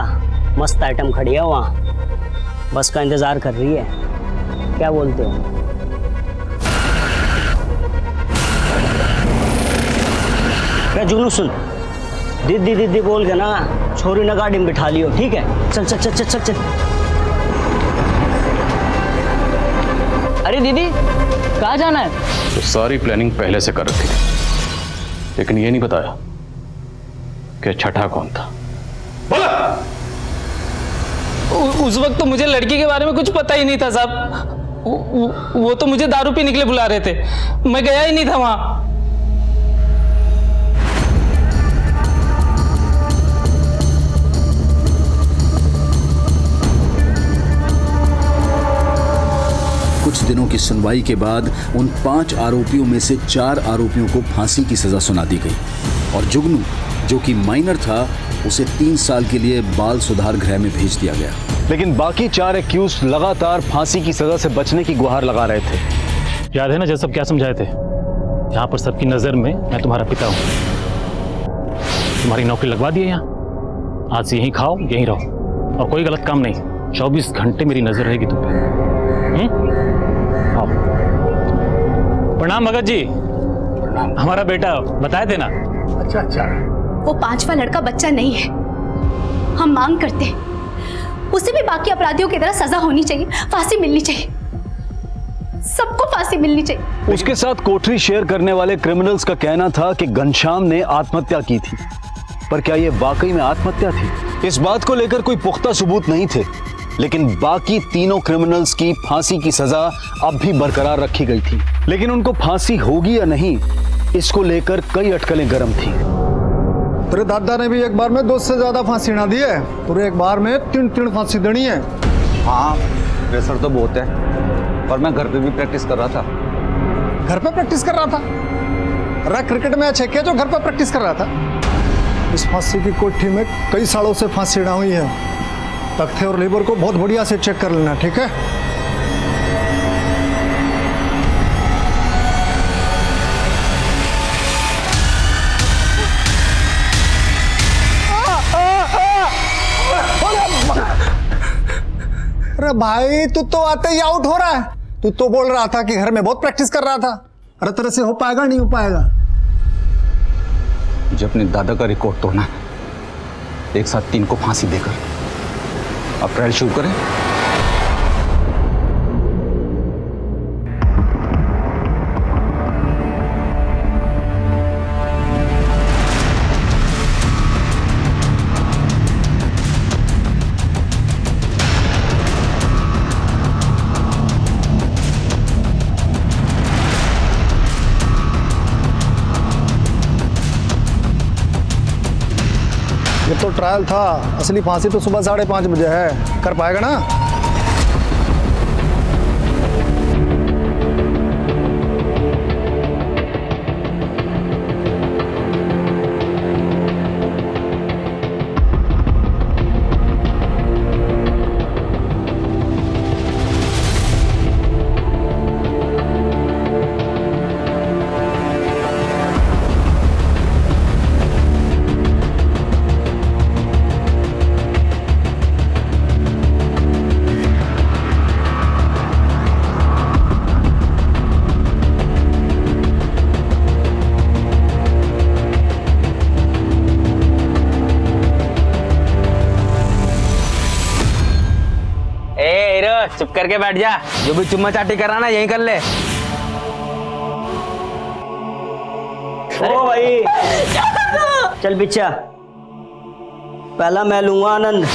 Speaker 16: मस्त आइटम खड़ी है वहाँ, बस का इंतजार कर रही है। क्या बोलते हो? क्या जुनू, सुन, दीदी दीदी बोल के ना छोरी ने गाड़ी में बिठा लियो, ठीक है? चल चल चल चल चल चल।
Speaker 5: अरे दीदी, कहाँ जाना है?
Speaker 7: तो सारी प्लानिंग पहले से कर रखी थी, लेकिन ये नहीं बताया कि छठा कौन था।
Speaker 15: उस वक्त तो मुझे लड़की के बारे में कुछ पता ही नहीं था साहब। वो तो मुझे दारू पीने के लिए बुला रहे थे, मैं गया ही नहीं था वहां।
Speaker 14: कुछ दिनों की सुनवाई के बाद उन 5 आरोपियों में से 4 आरोपियों को फांसी की सजा सुना दी गई और जुगनू, जो कि माइनर था, उसे 3 साल के लिए बाल सुधार गृह में भेज दिया गया।
Speaker 7: लेकिन बाकी 4 एक्यूज लगातार फांसी की सजा से बचने की गुहार लगा रहे थे।
Speaker 8: याद है ना जब सब क्या समझाए थे? यहाँ पर सबकी नजर में मैं तुम्हारा पिता हूँ, तुम्हारी नौकरी लगवा दी है यहाँ, आज से यहीं खाओ यहीं रहो और कोई गलत काम नहीं। 24 घंटे मेरी नजर रहेगी तुम पे। प्रणाम भगत जी। हमारा बेटा बताए थे ना।
Speaker 6: अच्छा अच्छा, वो 5वां लड़का बच्चा नहीं है। हम मांग करते हैं उसे भी बाकी अपराधियों की तरह सजा होनी चाहिए, फांसी मिलनी चाहिए, सबको फांसी मिलनी चाहिए।
Speaker 7: उसके साथ कोठरी शेयर करने वाले क्रिमिनल्स का कहना था कि घनश्याम ने आत्महत्या की थी, पर क्या यह वाकई में आत्महत्या थी? इस बात को लेकर कोई पुख्ता सबूत नहीं थे, लेकिन बाकी तीनों क्रिमिनल्स की फांसी की सजा अब भी बरकरार रखी गई थी। लेकिन उनको फांसी होगी या नहीं, इसको लेकर कई अटकलें गर्म थी।
Speaker 13: तेरे दादा ने भी एक बार में 2 से ज्यादा फांसी ना दी है, पूरे एक बार में 3 फांसी देनी है।
Speaker 2: हाँ, प्रेशर तो बहुत है, पर मैं घर पे भी प्रैक्टिस कर रहा था।
Speaker 13: घर पे प्रैक्टिस कर रहा था? अरे क्रिकेट मैच है क्या जो घर पे प्रैक्टिस कर रहा था? इस फांसी की कोठी में कई सालों से फांसी ना हुई है। तख्ते और लेबर को बहुत बढ़िया से चेक कर लेना, ठीक है? अरे भाई, तू तो आते ही आउट हो रहा है। तू तो बोल रहा था कि घर में बहुत प्रैक्टिस कर रहा था। अरे तेरे से हो पाएगा? नहीं हो पाएगा।
Speaker 2: मुझे अपने दादा का रिकॉर्ड तोड़ना है, एक साथ 3 को फांसी देकर। अब ट्रायल शुरू करें।
Speaker 13: ये तो ट्रायल था, असली फांसी तो सुबह 5:30 बजे है। कर पाएगा ना?
Speaker 5: चुप करके बैठ जा, जो भी चुम्मा चाटी कराना यहीं कर ले।
Speaker 16: ओ भाई चल बिच्छा, पहला मैं लूंगा आनंद।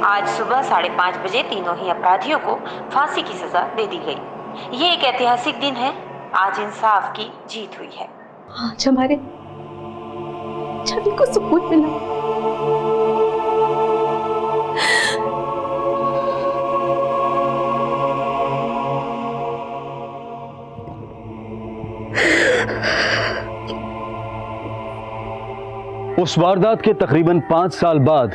Speaker 17: आज सुबह 5:30 बजे तीनों ही अपराधियों को फांसी की सजा दे दी गई। ये एक ऐतिहासिक दिन है। आज इंसाफ की जीत हुई है।
Speaker 6: आज हमारे छवि को सुकून मिला।
Speaker 7: उस वारदात के तकरीबन 5 साल बाद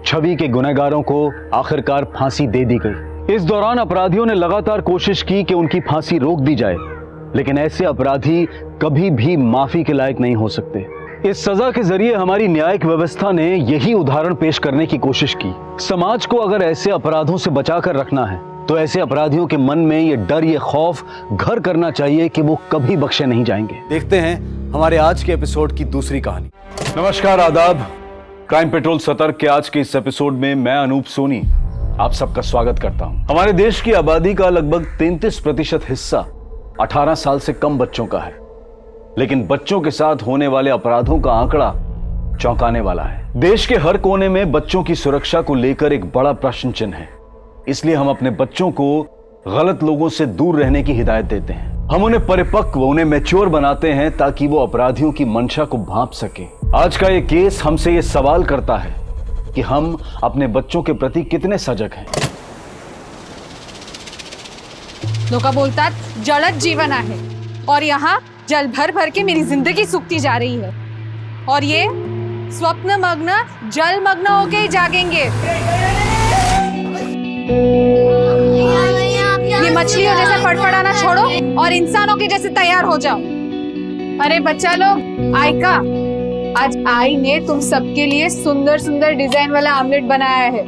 Speaker 7: छवि के गुनहगारों को आखिरकार फांसी दे दी गई। इस दौरान अपराधियों ने लगातार कोशिश की कि उनकी फांसी रोक दी जाए, लेकिन ऐसे अपराधी कभी भी माफी के लायक नहीं हो सकते। इस सजा के जरिए हमारी न्यायिक व्यवस्था ने यही उदाहरण पेश करने की कोशिश की। समाज को अगर ऐसे अपराधों से बचाकर रखना है तो ऐसे अपराधियों के मन में ये डर, ये खौफ घर करना चाहिए कि वो कभी बख्शे नहीं जाएंगे।
Speaker 14: देखते हैं हमारे आज के एपिसोड की दूसरी कहानी।
Speaker 7: नमस्कार, आदाब। क्राइम पेट्रोल सतर्क के आज के इस एपिसोड में मैं अनूप सोनी आप सबका स्वागत करता हूं। हमारे देश की आबादी का लगभग 33% हिस्सा 18 साल से कम बच्चों का है, लेकिन बच्चों के साथ होने वाले अपराधों का आंकड़ा चौंकाने वाला है। देश के हर कोने में बच्चों की सुरक्षा को लेकर एक बड़ा प्रश्न चिन्ह है। इसलिए हम अपने बच्चों को गलत लोगों से दूर रहने की हिदायत देते हैं। हम उन्हें परिपक्व, उन्हें मैच्योर बनाते हैं ताकि वो अपराधियों की मंशा को भांप सके। आज का ये केस हमसे ये सवाल करता है कि हम अपने बच्चों के प्रति कितने सजग हैं।
Speaker 18: लोका बोलतात जळत जीवन आहे और यहाँ जल भर भर के मेरी जिंदगी सूखती जा रही है और ये स्वप्न मग्न जल मग्न होके ही जागेंगे। ये मछलियों जैसे फड़फड़ाना छोड़ो और इंसानों के जैसे तैयार हो जाओ। अरे बच्चा लोग, आयका, आज आई ने तुम सबके लिए सुंदर सुंदर डिजाइन वाला ऑमलेट बनाया है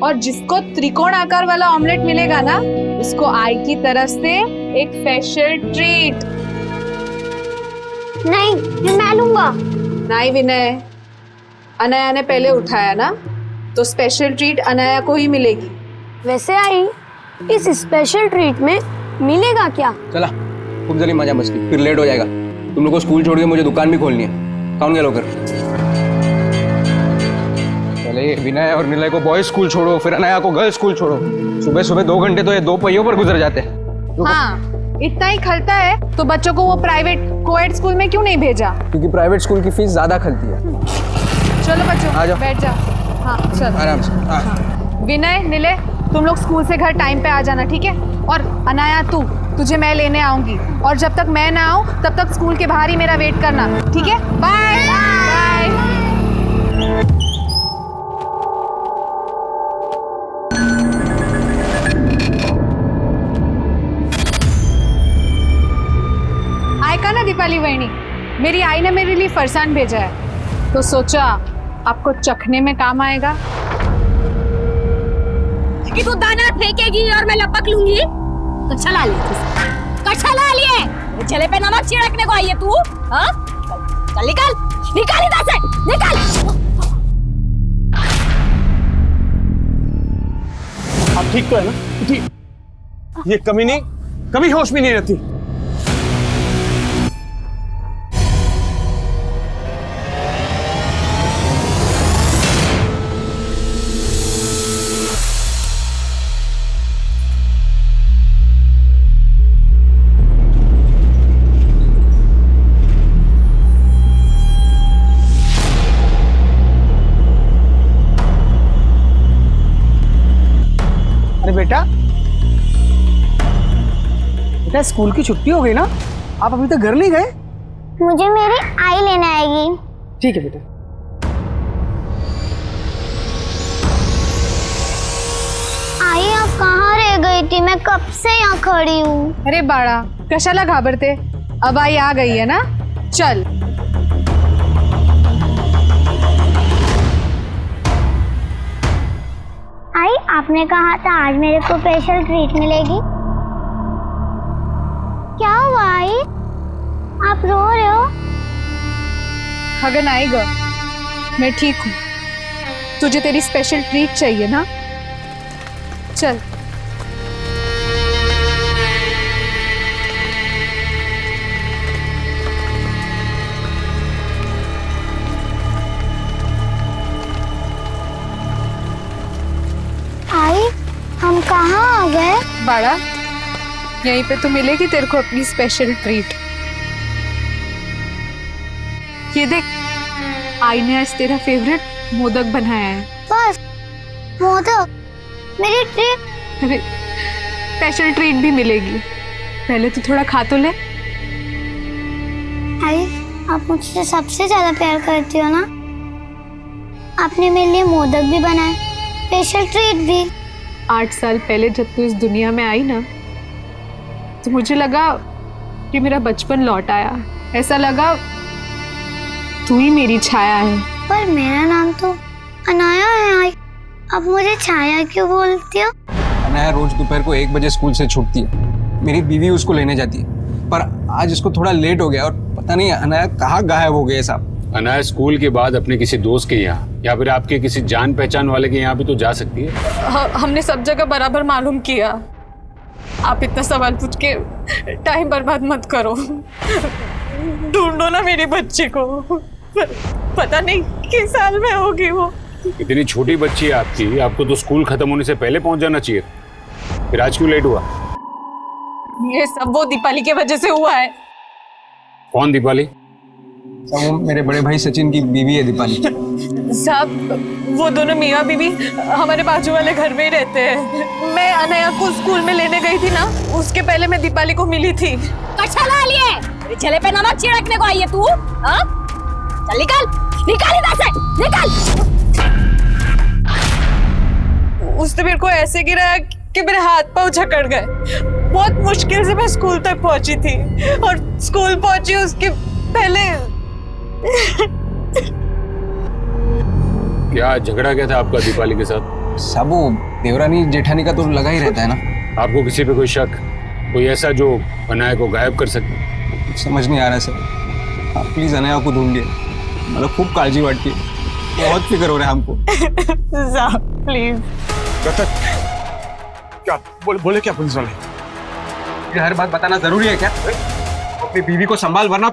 Speaker 18: और जिसको त्रिकोण आकार वाला ऑमलेट मिलेगा ना, उसको आई की तरफ से एक स्पेशल ट्रीट।
Speaker 3: नहीं, मैं लूंगा।
Speaker 18: नहीं विनय, अनाया ने पहले उठाया ना, तो स्पेशल ट्रीट अनाया को ही मिलेगी।
Speaker 3: वैसे आई, इस स्पेशल ट्रीट में मिलेगा क्या?
Speaker 5: चला, खूब जल्दी मजा मस्ती, फिर लेट हो जाएगा। तुम लोग को स्कूल छोड़ के मुझे दुकान भी खोलनी है। कौन गया लोग? पहले विनय और निलय को बॉयज स्कूल छोड़ो, फिर अनाया को गर्ल्स स्कूल छोड़ो। सुबह सुबह 2 घंटे तो ये 2 पहियों पर गुजर जाते हैं।
Speaker 18: हाँ, इतना ही खलता है तो बच्चों को वो प्राइवेट कोएड स्कूल में क्यों नहीं भेजा?
Speaker 5: क्योंकि प्राइवेट स्कूल की फीस ज्यादा खलती है।
Speaker 18: चलो बच्चों, बैठ जाओ। हाँ चलो,
Speaker 5: आराम से।
Speaker 18: हाँ। विनय, निलय, तुम लोग स्कूल से घर टाइम पे आ जाना, ठीक है? और अनाया, तुझे मैं लेने आऊंगी और जब तक मैं ना आऊं तब तक स्कूल के बाहर ही मेरा वेट करना, ठीक है? Bye bye. आयका ना दीपाली वहिनी, मेरी आई ने मेरे लिए फरसान भेजा है, तो सोचा आपको चखने में काम आएगा।
Speaker 6: कि तू दाना फेंकेगी और मैं लपक लूंगी? कच्छा ला लिए, कच्छा ला लिए। चले पे नमक छिड़कने को आई है तू? हाँ? चल निकल, निकल इधर से, निकल।
Speaker 10: आप ठीक तो है ना? ठीक। ये कमीनी कभी होश में नहीं रहती।
Speaker 15: बेटा स्कूल की छुट्टी हो गई ना, आप अभी तक घर नहीं गए?
Speaker 3: मुझे मेरी आई लेने आएगी।
Speaker 15: ठीक है बेटा।
Speaker 3: आई, आप कहाँ रह गई थी? मैं कब से यहाँ खड़ी हूँ।
Speaker 18: अरे बाळा, कशाला घाबरते? अब आई आ गई है ना, चल।
Speaker 3: आई, आपने कहा था आज मेरे को स्पेशल ट्रीट मिलेगी। क्या हुआ आई? आप रो रहे हो?
Speaker 18: खगन आएगा, मैं ठीक हूँ। तुझे तेरी स्पेशल ट्रीट चाहिए ना? चल।
Speaker 3: आई, हम कहाँ आ गए?
Speaker 18: बाड़ा, यहीं पे तो मिलेगी तेरे को अपनी स्पेशल ट्रीट। ये देख, आई ने आज तेरा फेवरेट मोदक बनाया है।
Speaker 3: बस मोदक? मेरी ट्रीट?
Speaker 18: अरे स्पेशल ट्रीट भी मिलेगी, पहले तो थोड़ा खा तो ले।
Speaker 3: आई, आप मुझसे सबसे ज्यादा प्यार करती हो ना? आपने मेरे लिए मोदक भी बनाए, स्पेशल ट्रीट भी।
Speaker 18: 8 साल पहले जब तू इस दुनिया में आई ना, तो मुझे लगा कि मेरा बचपन लौट आया। ऐसा लगा तू ही मेरी छाया है।
Speaker 3: पर मेरा नाम तो अनाया है आई, अब मुझे छाया क्यों बोलती हो?
Speaker 19: अनाया रोज दोपहर को 1 बजे स्कूल से छूटती है, मेरी बीवी उसको लेने जाती है, पर आज उसको थोड़ा लेट हो गया और पता नहीं अनाया कहाँ गायब हो गए साहब।
Speaker 7: अनाया स्कूल के बाद अपने किसी दोस्त के यहाँ या फिर आपके किसी जान पहचान वाले के यहाँ भी तो जा सकती है।
Speaker 18: हमने सब जगह बराबर मालूम किया। आप इतना सवाल पूछ के टाइम बर्बाद मत करो। ढूंढो ना मेरी बच्ची को, पता नहीं किस साल में होगी वो।
Speaker 7: इतनी छोटी बच्ची है आपकी, आपको तो स्कूल खत्म होने से पहले पहुंच जाना चाहिए, फिर आज क्यों लेट हुआ?
Speaker 18: ये सब वो दीपाली के वजह से हुआ है।
Speaker 7: कौन दीपाली?
Speaker 19: वो मेरे बड़े भाई सचिन की बीवी है दीपाली।
Speaker 18: साहब, वो दोनों मियाँ बीवी हमारे बाजू वाले घर में ही रहते हैं। मैं अनया को स्कूल में लेने गई थी ना, उसके पहले मैं दीपाली को मिली थी।
Speaker 20: कच्छा ला लिए, मेरे चले पे नमक छिड़कने को आई है तू? हाँ? चल निकल, निकल इधर से, निकल।
Speaker 18: उसने मेरे को ऐसे गिराया कि मेरे हाथ पाँव जकड़ गए। बहुत मुश्किल से मैं स्कूल तक पहुंची थी, और स्कूल पहुंची उसके पहले।
Speaker 7: क्या झगड़ा क्या था आपका दीपाली के साथ?
Speaker 19: सब वो देवरानी जेठानी का तो लगा ही रहता है ना।
Speaker 7: आपको किसी पे कोई शक, कोई ऐसा जो अनाया को गायब कर सके?
Speaker 19: समझ नहीं आ रहा सर, आप प्लीज अनाया को ढूंढिए, मतलब खूब काळजी वाटती है, बहुत फिक्र हो रहा है हमको।
Speaker 18: प्लीज।
Speaker 19: क्या बोले क्या पुलिस वाले? हर बात बताना जरूरी है क्या? अपनी बीवी को संभाल, वरना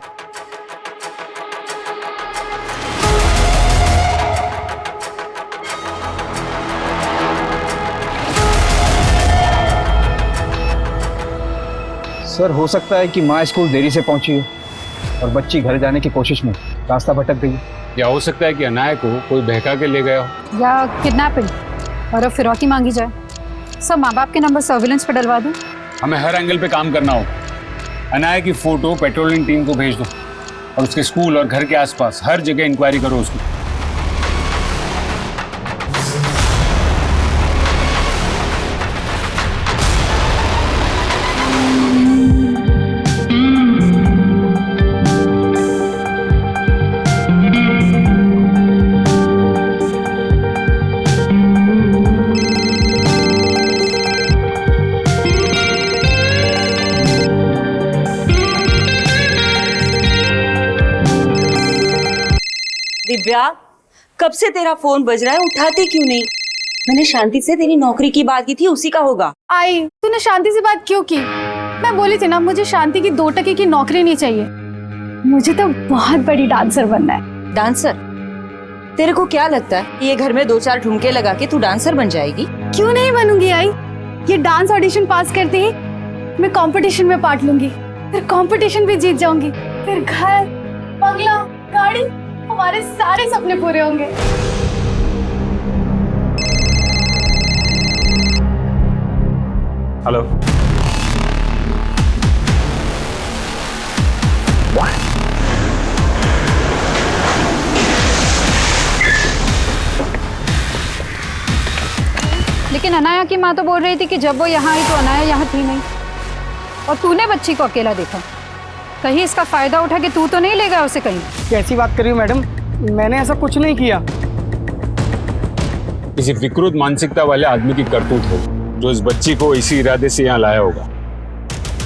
Speaker 2: सर, हो सकता है कि माँ स्कूल देरी से पहुंची हो और बच्ची घर जाने की कोशिश में रास्ता भटक गई।
Speaker 7: या हो सकता है कि अनाया को कोई बहका के ले गया हो,
Speaker 21: या किडनैपिंग और अब फिरौती मांगी जाए। सब माँ बाप के नंबर सर्विलेंस पे डलवा दूं।
Speaker 7: हमें हर एंगल पे काम करना हो। अनाया की फोटो पेट्रोलिंग टीम को भेज दो और उसके स्कूल और घर के आसपास हर जगह इंक्वायरी करो उसकी।
Speaker 17: दिव्या, कब से तेरा फोन बज रहा है, उठाती क्यों नहीं? मैंने शांति से तेरी नौकरी की बात की थी, उसी का होगा।
Speaker 21: आई, तूने शांति से बात क्यों की? मैं बोली थी ना, मुझे शांति की 2 टके की नौकरी नहीं चाहिए, मुझे तो बहुत बड़ी डांसर बनना है।
Speaker 17: डांसर? तेरे को क्या लगता है ये घर में 2-4 ठुमके लगा के तू डांसर बन जाएगी?
Speaker 21: क्यों नहीं बनूंगी आई? ये डांस ऑडिशन पास करते ही मैं कंपटीशन में पार्ट लूंगी, फिर कंपटीशन भी जीत जाऊंगी, फिर घर, बंगला, गाड़ी, हमारे सारे सपने पूरे होंगे।
Speaker 7: हेलो।
Speaker 21: लेकिन अनाया की माँ तो बोल रही थी कि जब वो यहाँ आई तो अनाया यहाँ थी नहीं, और तूने बच्ची को अकेला देखा। कहीं इसका फायदा उठा के तू तो नहीं ले गया उसे कहीं?
Speaker 22: कैसी बात कर रही हो मैडम, मैंने ऐसा कुछ नहीं किया।
Speaker 7: किसी विकृत मानसिकता वाले आदमी की करतूत हो जो इस बच्ची को इसी इरादे से यहाँ लाया होगा।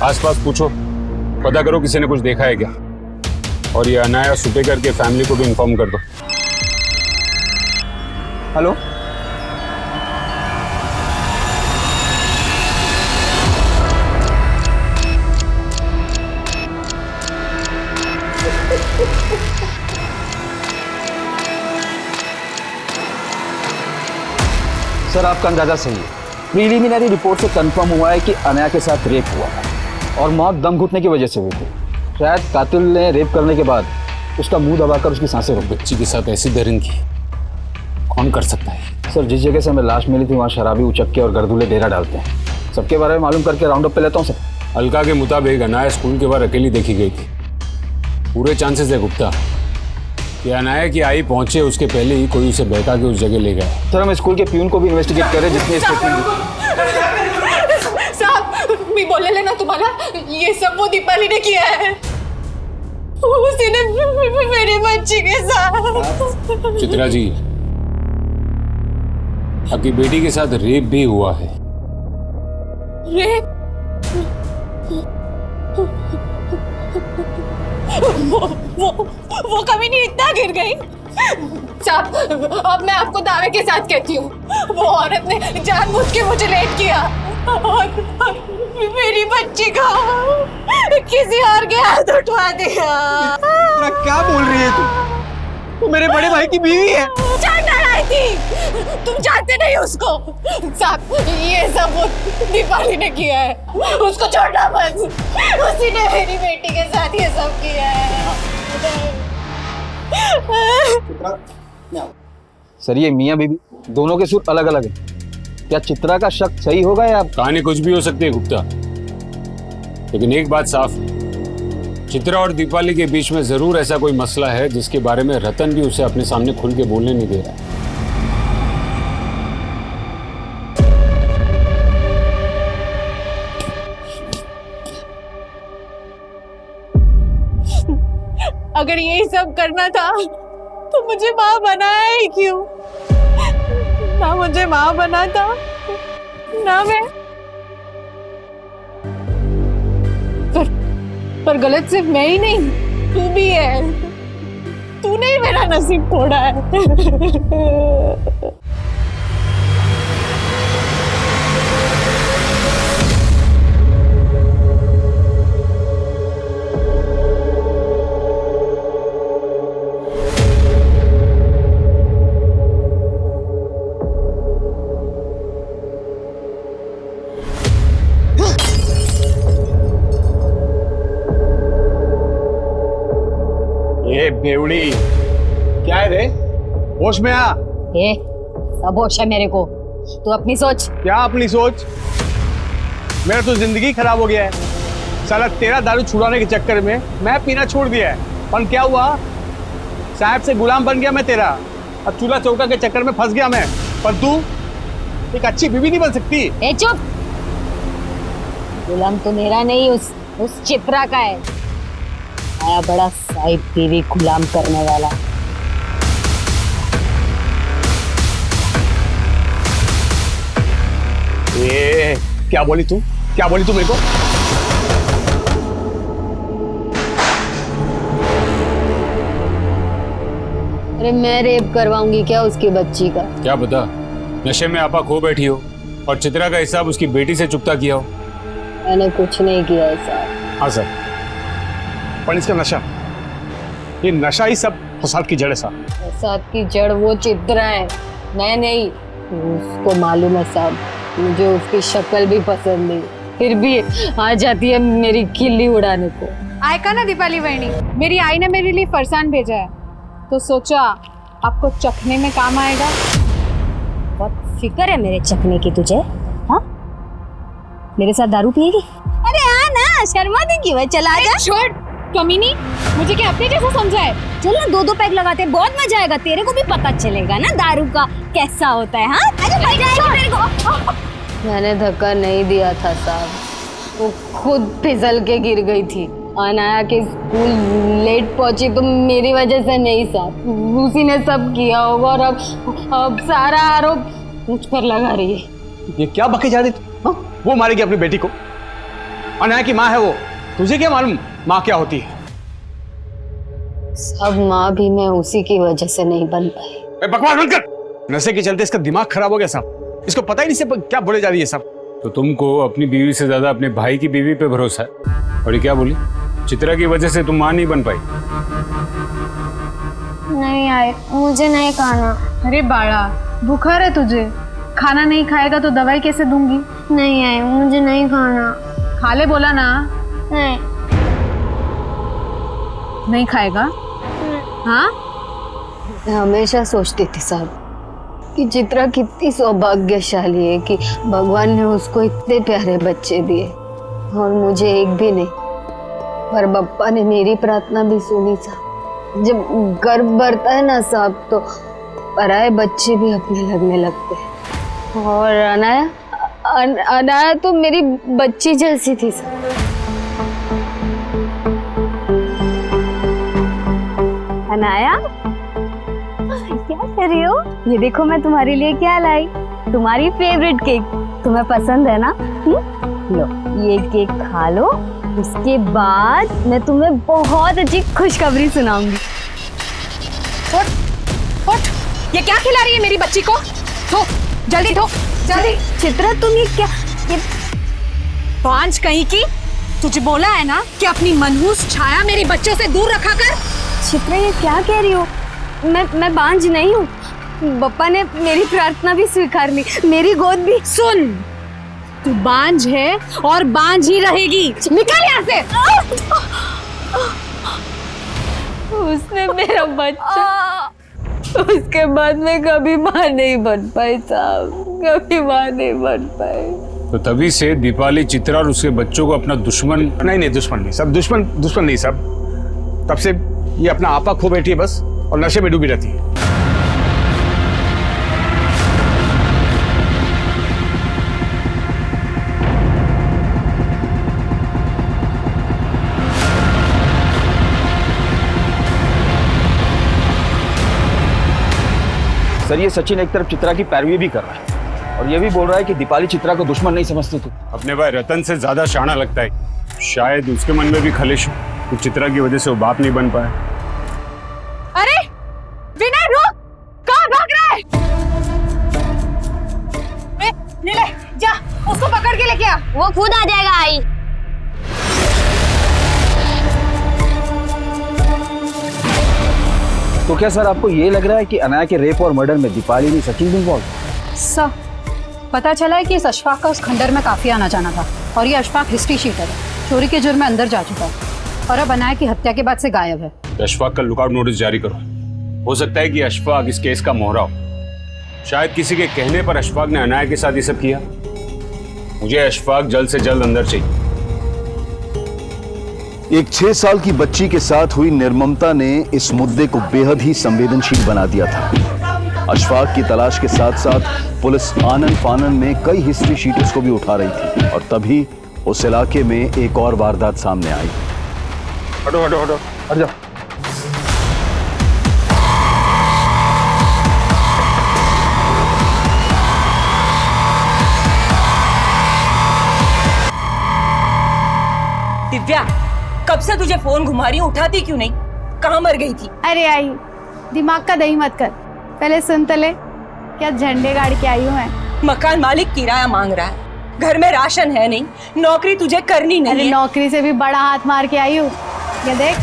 Speaker 7: आसपास पूछो,
Speaker 9: पता करो किसी ने कुछ देखा है क्या, और ये अनाया सुपेकर के फैमिली को भी इन्फॉर्म कर दो।
Speaker 12: हेलो,
Speaker 2: सर आपका अंदाजा सही है। प्रीलिमिनरी रिपोर्ट से कंफर्म हुआ है कि अनाया के साथ रेप हुआ है और मौत दम घुटने की वजह से हुई थी। शायद कातिल ने रेप करने के बाद उसका मुंह दबाकर उसकी सांसें रोक दी।
Speaker 9: बच्ची के साथ ऐसी दरिंद की कौन कर सकता है?
Speaker 2: सर जिस जगह से हमें लाश मिली थी वहाँ शराबी उचक्के और गर्दूले डेरा डालते हैं। सबके बारे में मालूम करके राउंड अप पे लेता हूँ सर।
Speaker 9: अलका के मुताबिक अनाया स्कूल के बाहर अकेली देखी गई थी। पूरे चांसेस है गुप्ता कि अनाया की आई पहुंचे उसके पहले ही कोई उसे बहका के उस जगह ले गया।
Speaker 2: सर हम स्कूल के प्यून को भी इन्वेस्टिगेट कर रहे हैं जिसने
Speaker 18: साहब मैं बोले लेना तुम्हारा, ये सब वो दीपाली ने किया है। उसी ने मेरे बच्ची के साथ।
Speaker 9: चित्रा जी, आपकी बेटी के साथ रेप भी हुआ है।
Speaker 18: रेप? वो कभी नहीं इतना गिर गई। साहब अब मैं आपको दावे के साथ कहती हूँ, वो औरत ने जानबूझ के मुझे लेट किया और मेरी बच्ची का किसी और के हाथ उठवा दिया।
Speaker 19: क्या बोल रही है तू? वो मेरे बड़े भाई की बीवी है।
Speaker 18: जानना आई थी, तुम जानते नहीं उसको। साहब ये सब वो दीपाली ने किया है, उसको छोड़ना मत। उसी ने मेरी बेटी के साथ ये सब किया है।
Speaker 2: सर ये मियाँ बीवी दोनों के सुर अलग अलग है। क्या चित्रा का शक सही होगा या?
Speaker 9: कहानी कुछ भी हो सकती है गुप्ता, लेकिन एक बात साफ है, चित्रा और दीपाली के बीच में जरूर ऐसा कोई मसला है जिसके बारे में रतन भी उसे अपने सामने खुल के बोलने नहीं दे रहा है।
Speaker 18: अगर यही सब करना था तो मुझे माँ बनाया ही क्यों? ना मुझे माँ बना था ना मैं। पर गलत सिर्फ मैं ही नहीं, तू भी है। तूने ही मेरा नसीब तोड़ा है।
Speaker 11: बेवड़ी क्या है रे? होश में आ।
Speaker 20: सब होश है मेरे को, तू अपनी सोच।
Speaker 11: क्या अपनी सोच? मेरा तो जिंदगी खराब हो गया है। साला तेरा दारू छुड़ाने के चक्कर में मैं पीना छोड़ दिया है। पर क्या हुआ? साहब से गुलाम बन गया मैं तेरा। अब चूल्हा चौका के चक्कर में फंस गया मैं। पर तू एक अच्छी बीवी नहीं बन सकती।
Speaker 20: चुप। गुलाम तो मेरा नहीं, उस चित्रा का है। आया बड़ा साहिब बीवी गुलाम करने वाला।
Speaker 11: क्या बोली तू? क्या बोली तू मेरे को?
Speaker 20: अरे मैं रेप करवाऊंगी क्या उसकी बच्ची का?
Speaker 9: क्या पता नशे में आपा खो बैठी हो और चित्रा का हिसाब उसकी बेटी से चुकता किया हो।
Speaker 20: मैंने कुछ नहीं किया साहब।
Speaker 11: हाँ सर, पर इसका नशा, ये नशा ही सब फसाद की जड़ है साहब।
Speaker 20: फसाद की जड़ वो चित्रा है, मैं नहीं। उसको मालूम है साहब, मुझे उसकी शक्ल भी पसंद नहीं, फिर भी आ जाती है मेरी खिल्ली उड़ाने को।
Speaker 18: आयका ना दीपाली बहनी, मेरी आई ने मेरे लिए फरसान भेजा है, तो सोचा आपको चखने में काम आएगा।
Speaker 20: बहुत फिक्र है मेरे चखने की तुझे। हाँ, मेरे साथ दारू पिएगी? अरे हाँ ना, शर्मा देगी वह, चला जा।
Speaker 18: छोड़ कमीनी, मुझे क्या अपने जैसा समझा है?
Speaker 20: चल ना, 2-2 पैक लगाते हैं, बहुत मजा आएगा। तेरे को भी पता चलेगा ना दारू का कैसा होता है। हाँ अरे मजा आएगा तेरे को। मैंने धक्का नहीं दिया था साहब, वो खुद फिसल के गिर गई थी। अनाया के स्कूल लेट पहुंची तो मेरी वजह से नहीं साहब, उसी ने सब किया होगा और अब सारा आरोप मुझ पर लगा रही है।
Speaker 11: ये क्या बके जा रही तू? वो मारेगी अपनी बेटी को। अनाया की माँ है वो, तुझे क्या मालूम माँ क्या होती है।
Speaker 20: सब माँ भी मैं उसी की वजह से नहीं बन पाई।
Speaker 11: बकवास बंद कर। नशे के चलते इसका दिमाग खराब हो गया साहब। इसको पता ही नहीं से क्या बोले जा रही है साहब।
Speaker 9: तो तुमको अपनी बीवी से ज्यादा अपने भाई की बीवी पे भरोसा है। और ये क्या बोली? चित्रा की वजह से तुम माँ नहीं बन पाई।
Speaker 3: नहीं आए, मुझे नहीं खाना।
Speaker 18: अरे बाड़ा, बुखार है तुझे, खाना नहीं खाएगा तो दवाई कैसे दूंगी?
Speaker 3: नहीं आए, मुझे नहीं खाना।
Speaker 18: खा ले बोला ना।
Speaker 3: नहीं।
Speaker 18: नहीं खाएगा? हाँ?
Speaker 20: मैं हमेशा सोचती थी साहब कि चित्रा कितनी सौभाग्यशाली है कि भगवान ने उसको इतने प्यारे बच्चे दिए और मुझे एक भी नहीं। पर बप्पा ने मेरी प्रार्थना भी सुनी साहब। जब गर्भ भरता है ना साहब तो पराए बच्चे भी अपने लगने लगते हैं। और अनाया तो मेरी बच्ची जैसी थी साहब।
Speaker 3: अनाया, क्या कर रही हो? ये देखो मैं तुम्हारे लिए क्या लाई। तुम्हारी फेवरेट केक। तुम्हें पसंद है ना? लो, ये केक खा लो। उसके बाद मैं तुम्हें बहुत अच्छी खुशखबरी सुनाऊंगी।
Speaker 18: उठ, ये क्या खिला रही है मेरी बच्ची को? धो, जल्दी धो, जल्दी।
Speaker 3: चित्रा तुम ये क्या? ये
Speaker 18: बांझ कहीं की। तुझे बोला है ना कि अपनी मनहूस छाया मेरी बच्चों से दूर रखा कर।
Speaker 3: चित्रा ये क्या कह रही हो? मैं बांझ नहीं हूँ। बप्पा ने मेरी प्रार्थना भी स्वीकार ली, मेरी गोद भी।
Speaker 18: सुन, तू बांझ है और बांझ ही रहेगी। निकल यहाँ से।
Speaker 20: उसने मेरा बच्चा, उसके बाद मैं कभी माँ नहीं बन पाई साहब, कभी माँ नहीं बन पाई।
Speaker 9: तो तभी से दीपाली चित्रा और उसके बच्चों को अपना दुश्मन।
Speaker 11: नहीं, दुश्मन नहीं सब, दुश्मन नहीं सब। तब से ये अपना आपा खो बैठी है बस और नशे में डूबी रहती है।
Speaker 2: सर, ये सचिन एक तरफ चित्रा की पैरवी भी कर रहा है और ये भी बोल रहा है कि दीपाली चित्रा को दुश्मन नहीं समझती थी।
Speaker 9: अपने भाई रतन से ज्यादा शाना लगता है। शायद उसके मन में भी खलिश हो कि चित्रा की वजह से वो बाप नहीं बन पाया।
Speaker 18: अरे विनय, रुक! कहाँ भाग रहा है? ले, जा उसको पकड़ के लेके आ।
Speaker 3: वो खुद आ जाएगा। आई
Speaker 2: तो क्या सर आपको ये लग रहा है कि अनाया के रेप और मर्डर में दीपाली नहीं सचिन भी इन्वॉल्व?
Speaker 18: सर, पता चला है कि इस अशफाक का उस खंडर में काफी आना जाना था और ये अशफाक हिस्ट्री शीटर है। चोरी के जुर्म में अंदर जा चुका है और अब अनाया की हत्या के बाद से गायब है।
Speaker 9: अशफाक का लुकआउट नोटिस जारी करो। हो सकता है कि अशफाक इस केस का मोहरा हो। शायद किसी के कहने पर अशफाक ने अनाया के साथ ये सब किया। मुझे अशफाक जल्द से जल्द अंदर चाहिए।
Speaker 14: एक 6 साल की बच्ची के साथ हुई निर्ममता ने इस मुद्दे को बेहद ही संवेदनशील बना दिया था। अशफाक की तलाश के साथ साथ पुलिस आनन फानन में कई हिस्ट्री शीटर्स को भी उठा रही थी और तभी उस इलाके में एक और वारदात सामने आई।
Speaker 11: हटो हटो हटो, हट जाओ।
Speaker 1: दिव्या, कब से तुझे फोन घुमा रही हूँ, उठाती क्यों नहीं? कहाँ मर गई थी?
Speaker 21: अरे आई, दिमाग का दही मत कर, पहले सुन तो ले। क्या झंडे गाड़ के आई हूँ मैं।
Speaker 1: मकान मालिक किराया मांग रहा है, घर में राशन है नहीं, नौकरी तुझे करनी नहीं है।
Speaker 21: नौकरी से भी बड़ा हाथ मार के आई हूँ, ये देख।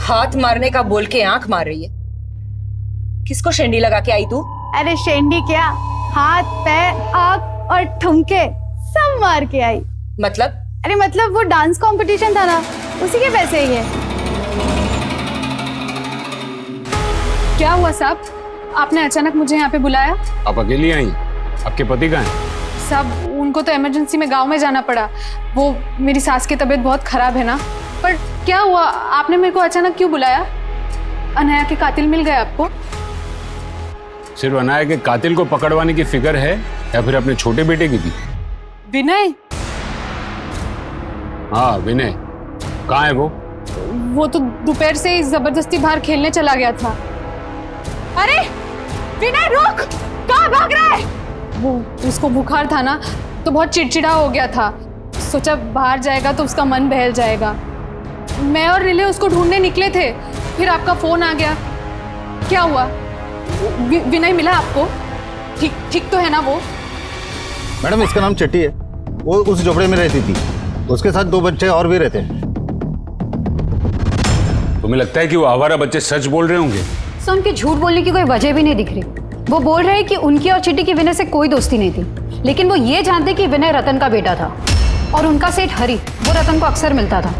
Speaker 1: हाथ मारने का बोल के आंख मार रही है। किसको शेंडी लगा के आई तू?
Speaker 21: अरे शेंडी क्या, हाथ पैर आँख और ठुमके सब मार के आई।
Speaker 1: मतलब?
Speaker 21: अरे मतलब वो डांस कंपटीशन था ना, उसी के पैसे ही है।
Speaker 18: क्या हुआ साहब, आपने अचानक मुझे यहाँ पे बुलाया?
Speaker 9: आप अकेली आई? आपके पति कहाँ हैं?
Speaker 18: साहब, उनको तो इमरजेंसी में गांव में जाना पड़ा। वो मेरी सास की तबीयत बहुत खराब है ना। पर क्या हुआ, आपने मेरे को अचानक क्यों बुलाया? अनाया के कातिल मिल गए आपको?
Speaker 9: सिर्फ अनाया के कातिल को पकड़वाने की फिक्र है या फिर अपने छोटे बेटे की भी?
Speaker 18: विनय?
Speaker 9: हाँ विनय, कहाँ है वो?
Speaker 18: वो तो दोपहर से ही जबरदस्ती बाहर खेलने चला गया था। अरे विनय रुक, कहाँ भाग रहा है? वो उसको बुखार था ना, तो बहुत चिड़चिड़ा हो गया था। सोचा बाहर जाएगा तो उसका मन बहल जाएगा। मैं और रिले उसको ढूंढने निकले थे, फिर आपका फोन आ गया। क्या हुआ? विनय मिला आपको? ठीक तो है ना वो?
Speaker 4: मैडम इसका नाम चट्टी है, वो उस झोपड़े में रहती थी, उसके साथ 2 बच्चे और भी रहते हैं।
Speaker 9: तुम्हें लगता है कि वो आवारा बच्चे सच बोल रहे होंगे?
Speaker 6: सर उनके झूठ बोलने की कोई वजह भी नहीं दिख रही। वो बोल रहे हैं कि उनकी और चिट्टी की विनय से कोई दोस्ती नहीं थी, लेकिन वो ये जानते कि विनय रतन का बेटा था और उनका सेठ हरी वो रतन को अक्सर मिलता था।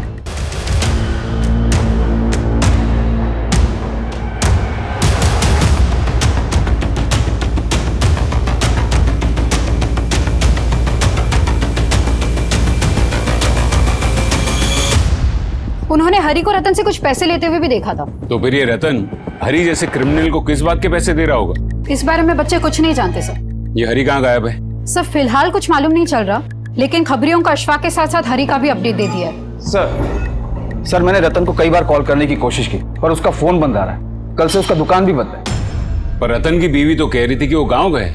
Speaker 6: उन्होंने हरी को रतन से कुछ पैसे लेते हुए भी देखा था।
Speaker 9: तो फिर ये रतन हरी जैसे क्रिमिनल को किस बात के पैसे दे रहा होगा?
Speaker 6: इस बारे में बच्चे कुछ नहीं जानते सर।
Speaker 9: ये हरी कहाँ गायब है?
Speaker 6: सर फिलहाल कुछ मालूम नहीं चल रहा, लेकिन खबरियों का अशफाक के साथ साथ हरी का भी अपडेट दे दिया है।
Speaker 2: सर मैंने रतन को कई बार कॉल करने की कोशिश की पर उसका फोन बंद आ रहा है। कल से उसका दुकान भी बंद है।
Speaker 9: पर रतन की बीवी तो कह रही थी कि वो गाँव गए,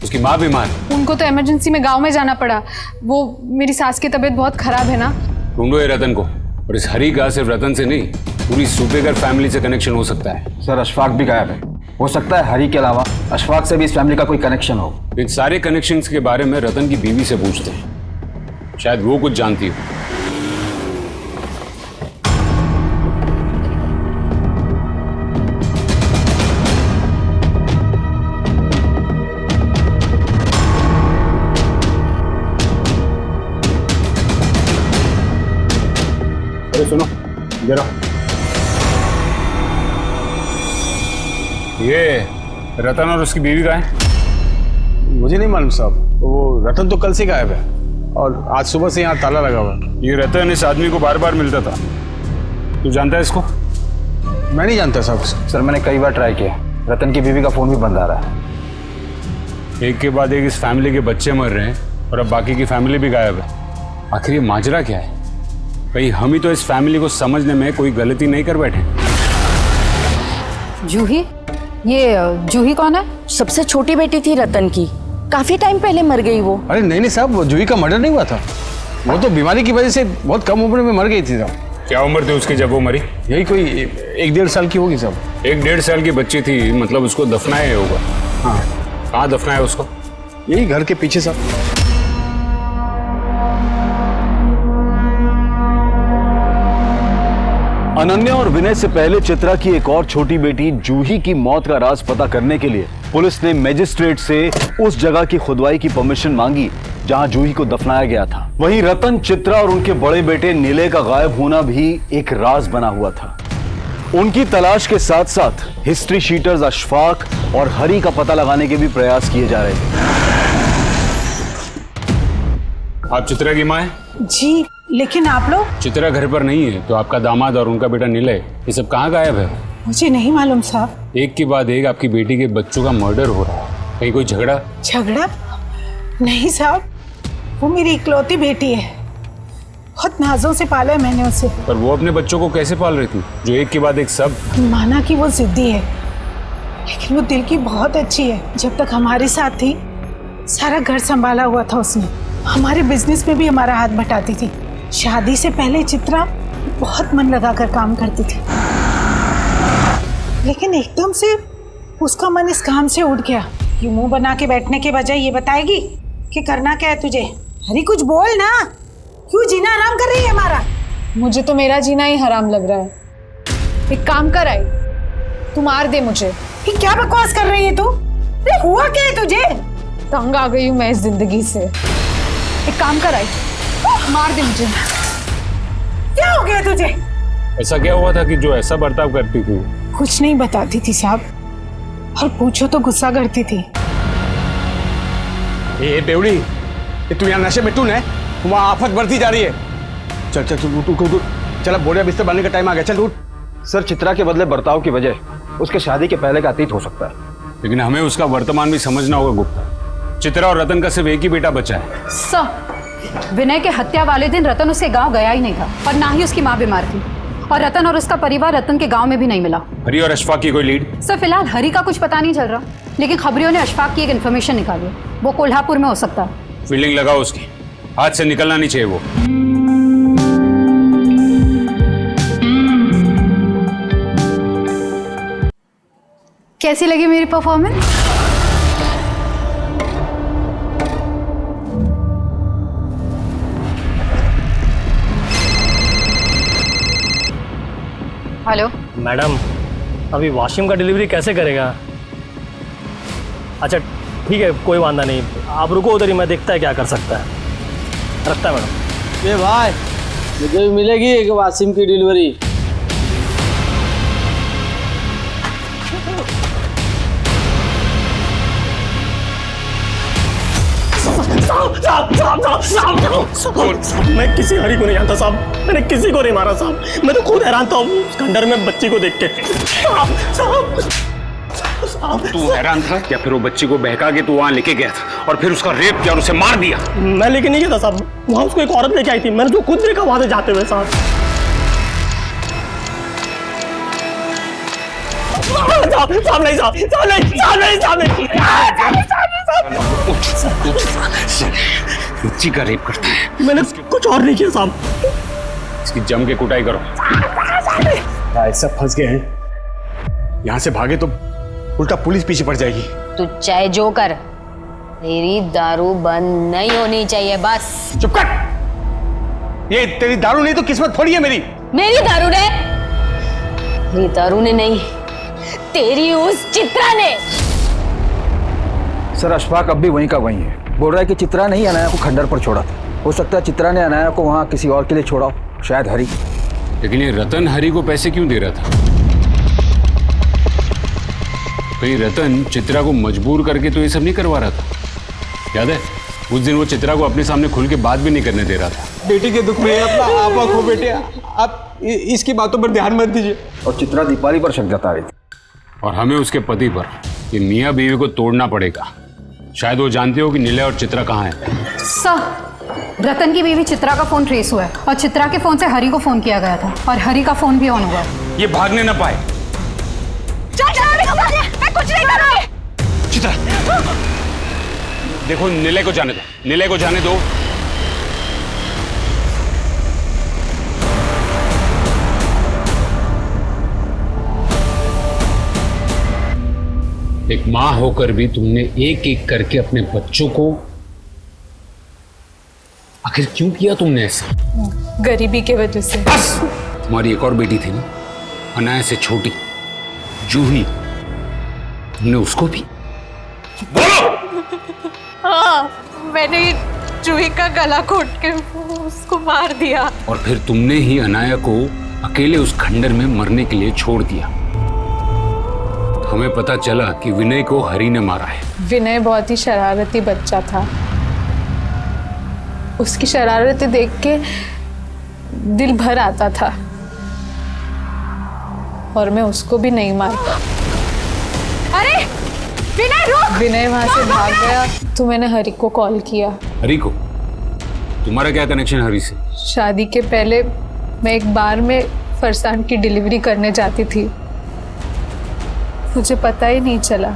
Speaker 9: उसकी माँ बीमार।
Speaker 18: उनको तो इमरजेंसी में गाँव में जाना पड़ा। वो मेरी सास की तबीयत बहुत खराब है ना।
Speaker 9: ढूंढो ये रतन को। और इस हरी का सिर्फ रतन से नहीं, पूरी सूबेगर फैमिली से कनेक्शन हो सकता है।
Speaker 2: सर अशफाक भी गायब है, हो सकता है हरी के अलावा अशफाक से भी इस फैमिली का कोई कनेक्शन हो।
Speaker 9: इन सारे कनेक्शंस के बारे में रतन की बीवी से पूछते हैं, शायद वो कुछ जानती हो। अरे सुनो जरा, ये रतन और उसकी बीवी का है?
Speaker 11: मुझे नहीं मालूम साहब, वो रतन तो कल से गायब है और आज सुबह से यहाँ ताला लगा हुआ है।
Speaker 9: ये रतन इस आदमी को बार बार मिलता था, तू जानता है इसको?
Speaker 11: मैं नहीं जानता साहब।
Speaker 2: सर मैंने कई बार ट्राई किया, रतन की बीवी का फोन भी बंद आ रहा है।
Speaker 9: एक के बाद एक इस फैमिली के बच्चे मर रहे हैं और अब बाकी की फैमिली भी गायब है। आखिर ये माजरा क्या है? कहीं हम ही तो इस फैमिली को समझने में कोई गलती नहीं कर बैठे?
Speaker 6: जूही? ये जूही कौन है?
Speaker 8: सबसे छोटी बेटी थी रतन की, काफी टाइम पहले मर गई वो।
Speaker 11: अरे नहीं साहब, वो जूही का मर्डर नहीं हुआ था, वो तो बीमारी की वजह से बहुत कम उम्र में मर गई थी साहब।
Speaker 9: क्या उम्र थी उसकी जब वो मरी?
Speaker 11: यही कोई 1-1.5 साल की होगी साहब।
Speaker 9: 1-1.5 साल की बच्ची थी, मतलब उसको दफनाया होगा।
Speaker 11: हाँ।
Speaker 9: कहाँ दफनाया उसको?
Speaker 11: यही घर के पीछे साहब।
Speaker 7: अनन्या और विनय से पहले चित्रा की एक और छोटी बेटी जूही की मौत का राज पता करने के लिए पुलिस ने मजिस्ट्रेट से उस जगह की खुदवाई की परमिशन मांगी जहां जूही को दफनाया गया था। वहीं रतन, चित्रा और उनके बड़े बेटे नीले का गायब होना भी एक राज बना हुआ था। उनकी तलाश के साथ साथ हिस्ट्री शीटर्स अशफाक और हरी का पता लगाने के भी प्रयास किए जा रहे थे।
Speaker 9: आप चित्रा की माँ हैं?
Speaker 23: जी, लेकिन आप लोग?
Speaker 9: चित्रा घर पर नहीं है, तो आपका दामाद और उनका बेटा नीलय ये सब कहाँ गायब है?
Speaker 23: मुझे नहीं मालूम साहब।
Speaker 9: एक के बाद एक आपकी बेटी के बच्चों का मर्डर हो रहा है, कहीं कोई झगड़ा?
Speaker 23: झगड़ा? नहीं साहब, वो मेरी इकलौती बेटी है, बहुत नाजों से पाला है मैंने उसे।
Speaker 9: पर वो अपने बच्चों को कैसे पाल रही थी जो एक के बाद एक सब?
Speaker 23: माना कि वो जिद्दी है, लेकिन वो दिल की बहुत अच्छी है। जब तक हमारे साथ थी सारा घर संभाला हुआ था उसने, हमारे बिजनेस में भी हमारा हाथ बटाती थी। शादी से पहले चित्रा बहुत मन लगाकर काम करती थी, लेकिन एकदम से उसका मन इस काम से उठ गया। ये मुंह बना के बैठने के बजाय ये बताएगी कि करना क्या है तुझे। अरे कुछ बोल ना, क्यों जीना हराम कर रही है हमारा?
Speaker 18: मुझे तो मेरा जीना ही हराम लग रहा है। एक काम कर आई, तू मार दे मुझे।
Speaker 23: ये क्या बकवास कर रही है तू? अरे हुआ क्या है तुझे?
Speaker 18: तंग आ गई हूँ मैं इस जिंदगी से। एक काम कर आई, मार दे मुझे।
Speaker 23: क्या हो गया तुझे?
Speaker 9: ऐसा क्या हुआ था कि जो ऐसा बर्ताव करती थी?
Speaker 23: कुछ नहीं बताती थी साहब, और पूछो तो गुस्सा करती थी।
Speaker 11: ये बेवड़ी, ये तू यहाँ नशे में टून है, वहाँ आफत बढ़ती जा रही है। चल चल चल उठ। चल अब बोरिया बिस्तर बनने का टाइम आ गया, चल उठ।
Speaker 2: सर चित्रा के बदले बर्ताव की वजह उसके शादी के पहले का अतीत हो सकता है,
Speaker 9: लेकिन हमें उसका वर्तमान भी समझना होगा गुप्ता। चित्रा और रतन का सिर्फ एक ही बेटा बचा है।
Speaker 6: सर, विनय के हत्या वाले दिन रतन उसके गांव गया ही नहीं था और ना ही उसकी माँ बीमार थी, और रतन और उसका परिवार रतन के गांव में भी नहीं मिला।
Speaker 9: हरी और अशफाक की कोई लीड?
Speaker 6: सर फिलहाल हरी का कुछ पता नहीं चल रहा, लेकिन खबरियों ने अशफाक की एक इन्फॉर्मेशन निकाली, वो कोल्हापुर में हो सकता है।
Speaker 9: फील्डिंग लगाओ उसकी। हाथ से निकलना नहीं चाहिए वो।
Speaker 21: कैसी लगी मेरी परफॉर्मेंस?
Speaker 5: हेलो
Speaker 13: मैडम, अभी वाशिम का डिलीवरी कैसे करेगा? अच्छा ठीक है, कोई वादा नहीं, आप रुको उधर ही, मैं देखता है क्या कर सकता है। रखता है मैडम।
Speaker 15: ये भाई मुझे भी मिलेगी एक वासिम की डिलीवरी।
Speaker 13: साहब, मैं किसी हरी को नहीं जानता साहब, मैंने किसी को नहीं मारा साहब, मैं तो खुद हैरान था उस खंडर में बच्ची को देख के।
Speaker 9: तू हैरान था क्या? फिर वो बच्ची को बहका के तू वहां लेके गया था और फिर उसका रेप किया और उसे मार दिया?
Speaker 13: मैं लेके नहीं गया था साहब, वहां उसको एक औरत लेके आई थी, मैंने तो खुद देखा वहां से जाते हुए साहब। साहब नहीं साहब, साहब नहीं, साहब नहीं, साहब नहीं,
Speaker 9: बच्ची का रेप करता है।
Speaker 13: मैंने कुछ और नहीं किया साहब।
Speaker 9: इसकी जम के कुटाई करो।
Speaker 13: भाई सब फंस गए हैं, यहाँ से भागे तो उल्टा पुलिस पीछे पड़ जाएगी।
Speaker 20: तू चाहे जो कर, मेरी दारू बंद नहीं होनी चाहिए बस।
Speaker 11: चुप कर। ये तेरी दारू नहीं तो किस्मत थोड़ी है मेरी।
Speaker 20: मेरी दारू ने? मेरी दारू ने नहीं, तेरी उस चित्रा ने।
Speaker 2: सर अशफाक अब भी वहीं का वहीं है, बोल रहा है कि चित्रा ने ही अनाया को खंडर पर छोड़ा था। हो सकता है चित्रा ने अनाया को वहाँ किसी और के लिए छोड़ा हो, शायद हरी।
Speaker 9: लेकिन ये रतन हरी को पैसे क्यों दे रहा था? कहीं रतन चित्रा को मजबूर करके तो ये सब नहीं करवा रहा था? याद है उस दिन वो चित्रा को अपने सामने खुल के बात भी नहीं करने दे रहा था।
Speaker 19: बेटी के दुख में अपना आपा खो बेटे, आप इसकी बातों पर ध्यान मत दीजिए।
Speaker 2: और चित्रा दीपाली पर शक जता रही थी,
Speaker 9: और हमें उसके पति पर, ये मियाँ बीवी को तोड़ना पड़ेगा। शायद वो जानते हो कि निलय और चित्रा कहाँ है।
Speaker 18: सर, रतन की बीवी चित्रा का फोन ट्रेस हुआ है और चित्रा के फोन से हरी को फोन किया गया था और हरी का फोन भी ऑन हुआ।
Speaker 9: ये भागने ना पाए।
Speaker 18: मैं कुछ नहीं कर रहा।
Speaker 9: चित्रा देखो, निलय को जाने दो, निलय को जाने दो। एक मां होकर भी तुमने एक एक करके अपने बच्चों को, आखिर क्यों किया तुमने ऐसा?
Speaker 18: गरीबी के वजह से।
Speaker 9: बस! तुम्हारी एक और बेटी थी ना, अनाया से छोटी, जूही, तुमने उसको भी? बोलो!
Speaker 18: हाँ, मैंने जूही का गला घोट के उसको मार दिया।
Speaker 9: और फिर तुमने ही अनाया को अकेले उस खंडर में मरने के लिए छोड़ दिया। हमें पता चला कि विनय को हरी ने मारा है।
Speaker 18: विनय बहुत ही शरारती बच्चा था, उसकी शरारतें देख के दिल भर आता था और मैं उसको भी नहीं मारता। अरे विनय रुक! विनय वहां से भाग गया तो मैंने हरी को कॉल किया।
Speaker 9: हरी को? तुम्हारा क्या कनेक्शन हरी से?
Speaker 18: शादी के पहले मैं एक बार में फरसान की डिलीवरी करने जाती थी, मुझे पता ही नहीं चला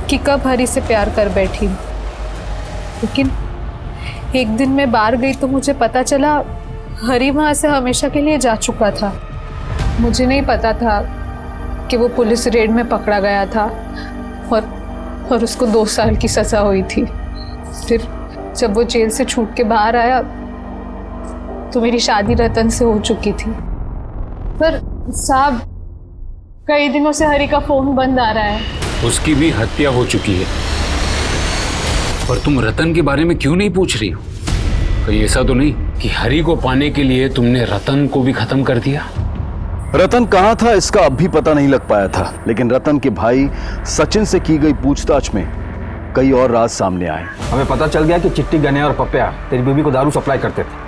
Speaker 18: कि कब हरी से प्यार कर बैठी। लेकिन एक दिन मैं बाहर गई तो मुझे पता चला हरी वहां से हमेशा के लिए जा चुका था। मुझे नहीं पता था कि वो पुलिस रेड में पकड़ा गया था और उसको 2 साल की सजा हुई थी। फिर जब वो जेल से छूट के बाहर आया तो मेरी शादी रतन से हो चुकी थी। पर साहब, कई दिनों से हरी का फोन बंद आ रहा है।
Speaker 9: उसकी भी हत्या हो चुकी है, पर तुम रतन के बारे में क्यों नहीं पूछ रही हो? कहीं ऐसा तो नहीं कि हरी को पाने के लिए तुमने रतन को भी खत्म कर दिया?
Speaker 14: रतन कहाँ था इसका अब भी पता नहीं लग पाया था, लेकिन रतन के भाई सचिन से की गई पूछताछ में कई और राज सामने आए।
Speaker 2: हमें पता चल गया कि चिट्टी, गने और पप्पिया तेरी बीवी को दारू सप्लाई करते थे।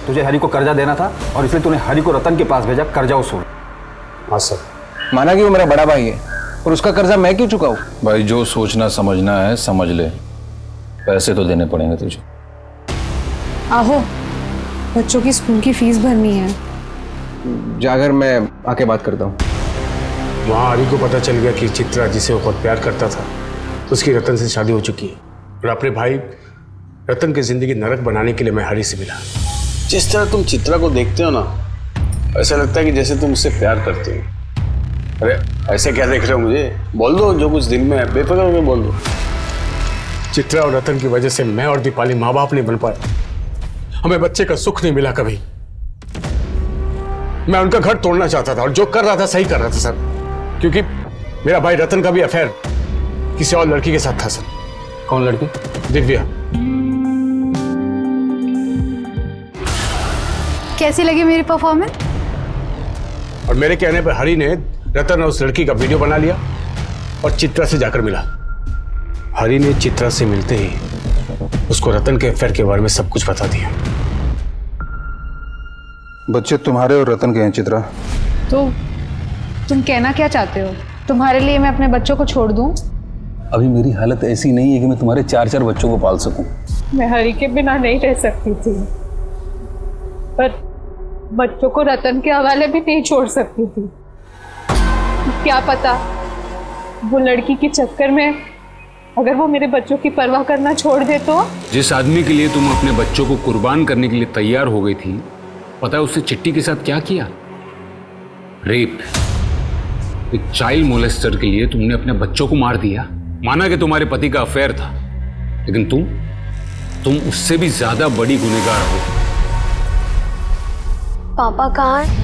Speaker 2: तुझे हरी को कर्जा देना था और इसलिए तूने हरी को रतन के पास भेजा कर्जा वसूल।
Speaker 11: हाँ सर।
Speaker 16: माना कि वो मेरा बड़ा भाई है और उसका कर्जा मैं क्यों चुकाऊं?
Speaker 12: भाई जो सोचना समझना है समझ ले, पैसे तो देने पड़ेंगे तुझे।
Speaker 18: आहो, बच्चों की स्कूल की फीस भरनी है।
Speaker 16: जाकर मैं आके बात करता हूँ।
Speaker 11: वहाँ हरी को पता चल गया कि चित्रा जिसे वो बहुत प्यार करता था उसकी रतन से शादी हो चुकी है और अपने भाई
Speaker 9: रतन की जिंदगी नरक बनाने के लिए मैं हरी से मिला।
Speaker 5: जिस तरह तुम चित्रा को देखते हो ना, ऐसा लगता है कि जैसे तुम उससे प्यार करते हो। अरे ऐसे क्या देख रहे हो मुझे? बोल दो जो कुछ दिल में है, बेफिक्र होकर बोल दो।
Speaker 9: चित्रा और रतन की वजह से मैं और दीपाली माँ बाप नहीं बन पाए। हमें बच्चे का सुख नहीं मिला कभी। मैं उनका घर तोड़ना चाहता था और जो कर रहा था सही कर रहा था सर, क्योंकि मेरा भाई रतन का भी अफेयर किसी और लड़की के साथ था सर।
Speaker 5: कौन लड़की?
Speaker 9: दिव्या।
Speaker 21: कैसी लगी मेरी परफॉर्मेंस?
Speaker 9: और मेरे कहने पर हरी ने रतन और उस लड़की का वीडियो बना लिया और चित्रा से जाकर मिला। हरी ने चित्रा से मिलते ही उसको रतन के अफेयर के बारे में सब कुछ बता दिया।
Speaker 4: बच्चे तुम्हारे और रतन के हैं चित्रा।
Speaker 18: तो तुम कहना क्या चाहते हो? तुम्हारे लिए मैं अपने बच्चों को छोड़ दूं?
Speaker 16: अभी मेरी हालत ऐसी नहीं है कि मैं तुम्हारे 4-4 बच्चों को पाल सकूं।
Speaker 18: मैं हरी के बिना नहीं रह सकती थी, पर बच्चों को रतन के हवाले भी नहीं छोड़ सकती थी। क्या पता वो लड़की के चक्कर में अगर वो मेरे बच्चों की परवाह करना छोड़ दे तो?
Speaker 9: जिस आदमी के लिए तुम अपने बच्चों को कुर्बान करने के लिए तैयार हो गई थी, पता है उससे चिट्टी के साथ क्या किया? रेप। एक चाइल्ड मोलेस्टर के लिए तुमने अपने बच्चों को मार दिया। माना कि तुम्हारे पति का अफेयर था, लेकिन तुम उससे भी ज्यादा बड़ी गुनहगार हो।
Speaker 3: पापा कहाँ हैं?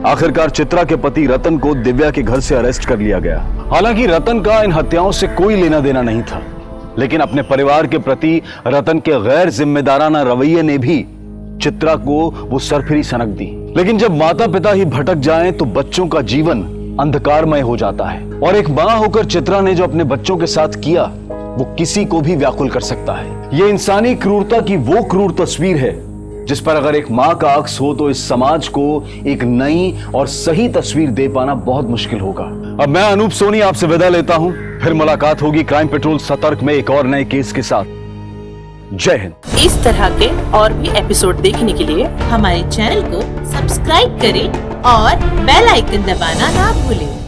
Speaker 7: आखिरकार चित्रा के पति रतन को दिव्या के घर से अरेस्ट कर लिया गया। हालांकि रतन का इन हत्याओं से कोई लेना देना नहीं था, लेकिन अपने परिवार के प्रति रतन के गैर जिम्मेदाराना रवैये ने भी चित्रा को वो सरफिरी सनक दी। लेकिन जब माता पिता ही भटक जाएं तो बच्चों का जीवन अंधकारमय हो जाता है, और एक मां होकर चित्रा ने जो अपने बच्चों के साथ किया वो किसी को भी व्याकुल कर सकता है। ये इंसानी क्रूरता की वो क्रूर तस्वीर है जिस पर अगर एक मां का अक्स हो तो इस समाज को एक नई और सही तस्वीर दे पाना बहुत मुश्किल होगा। अब मैं अनूप सोनी आपसे विदा लेता हूं, फिर मुलाकात होगी क्राइम पेट्रोल सतर्क में एक और नए केस के साथ। जय हिंद।
Speaker 10: इस तरह के और भी एपिसोड देखने के लिए हमारे चैनल को सब्सक्राइब करें और बेल आइकन दबाना ना भूलें।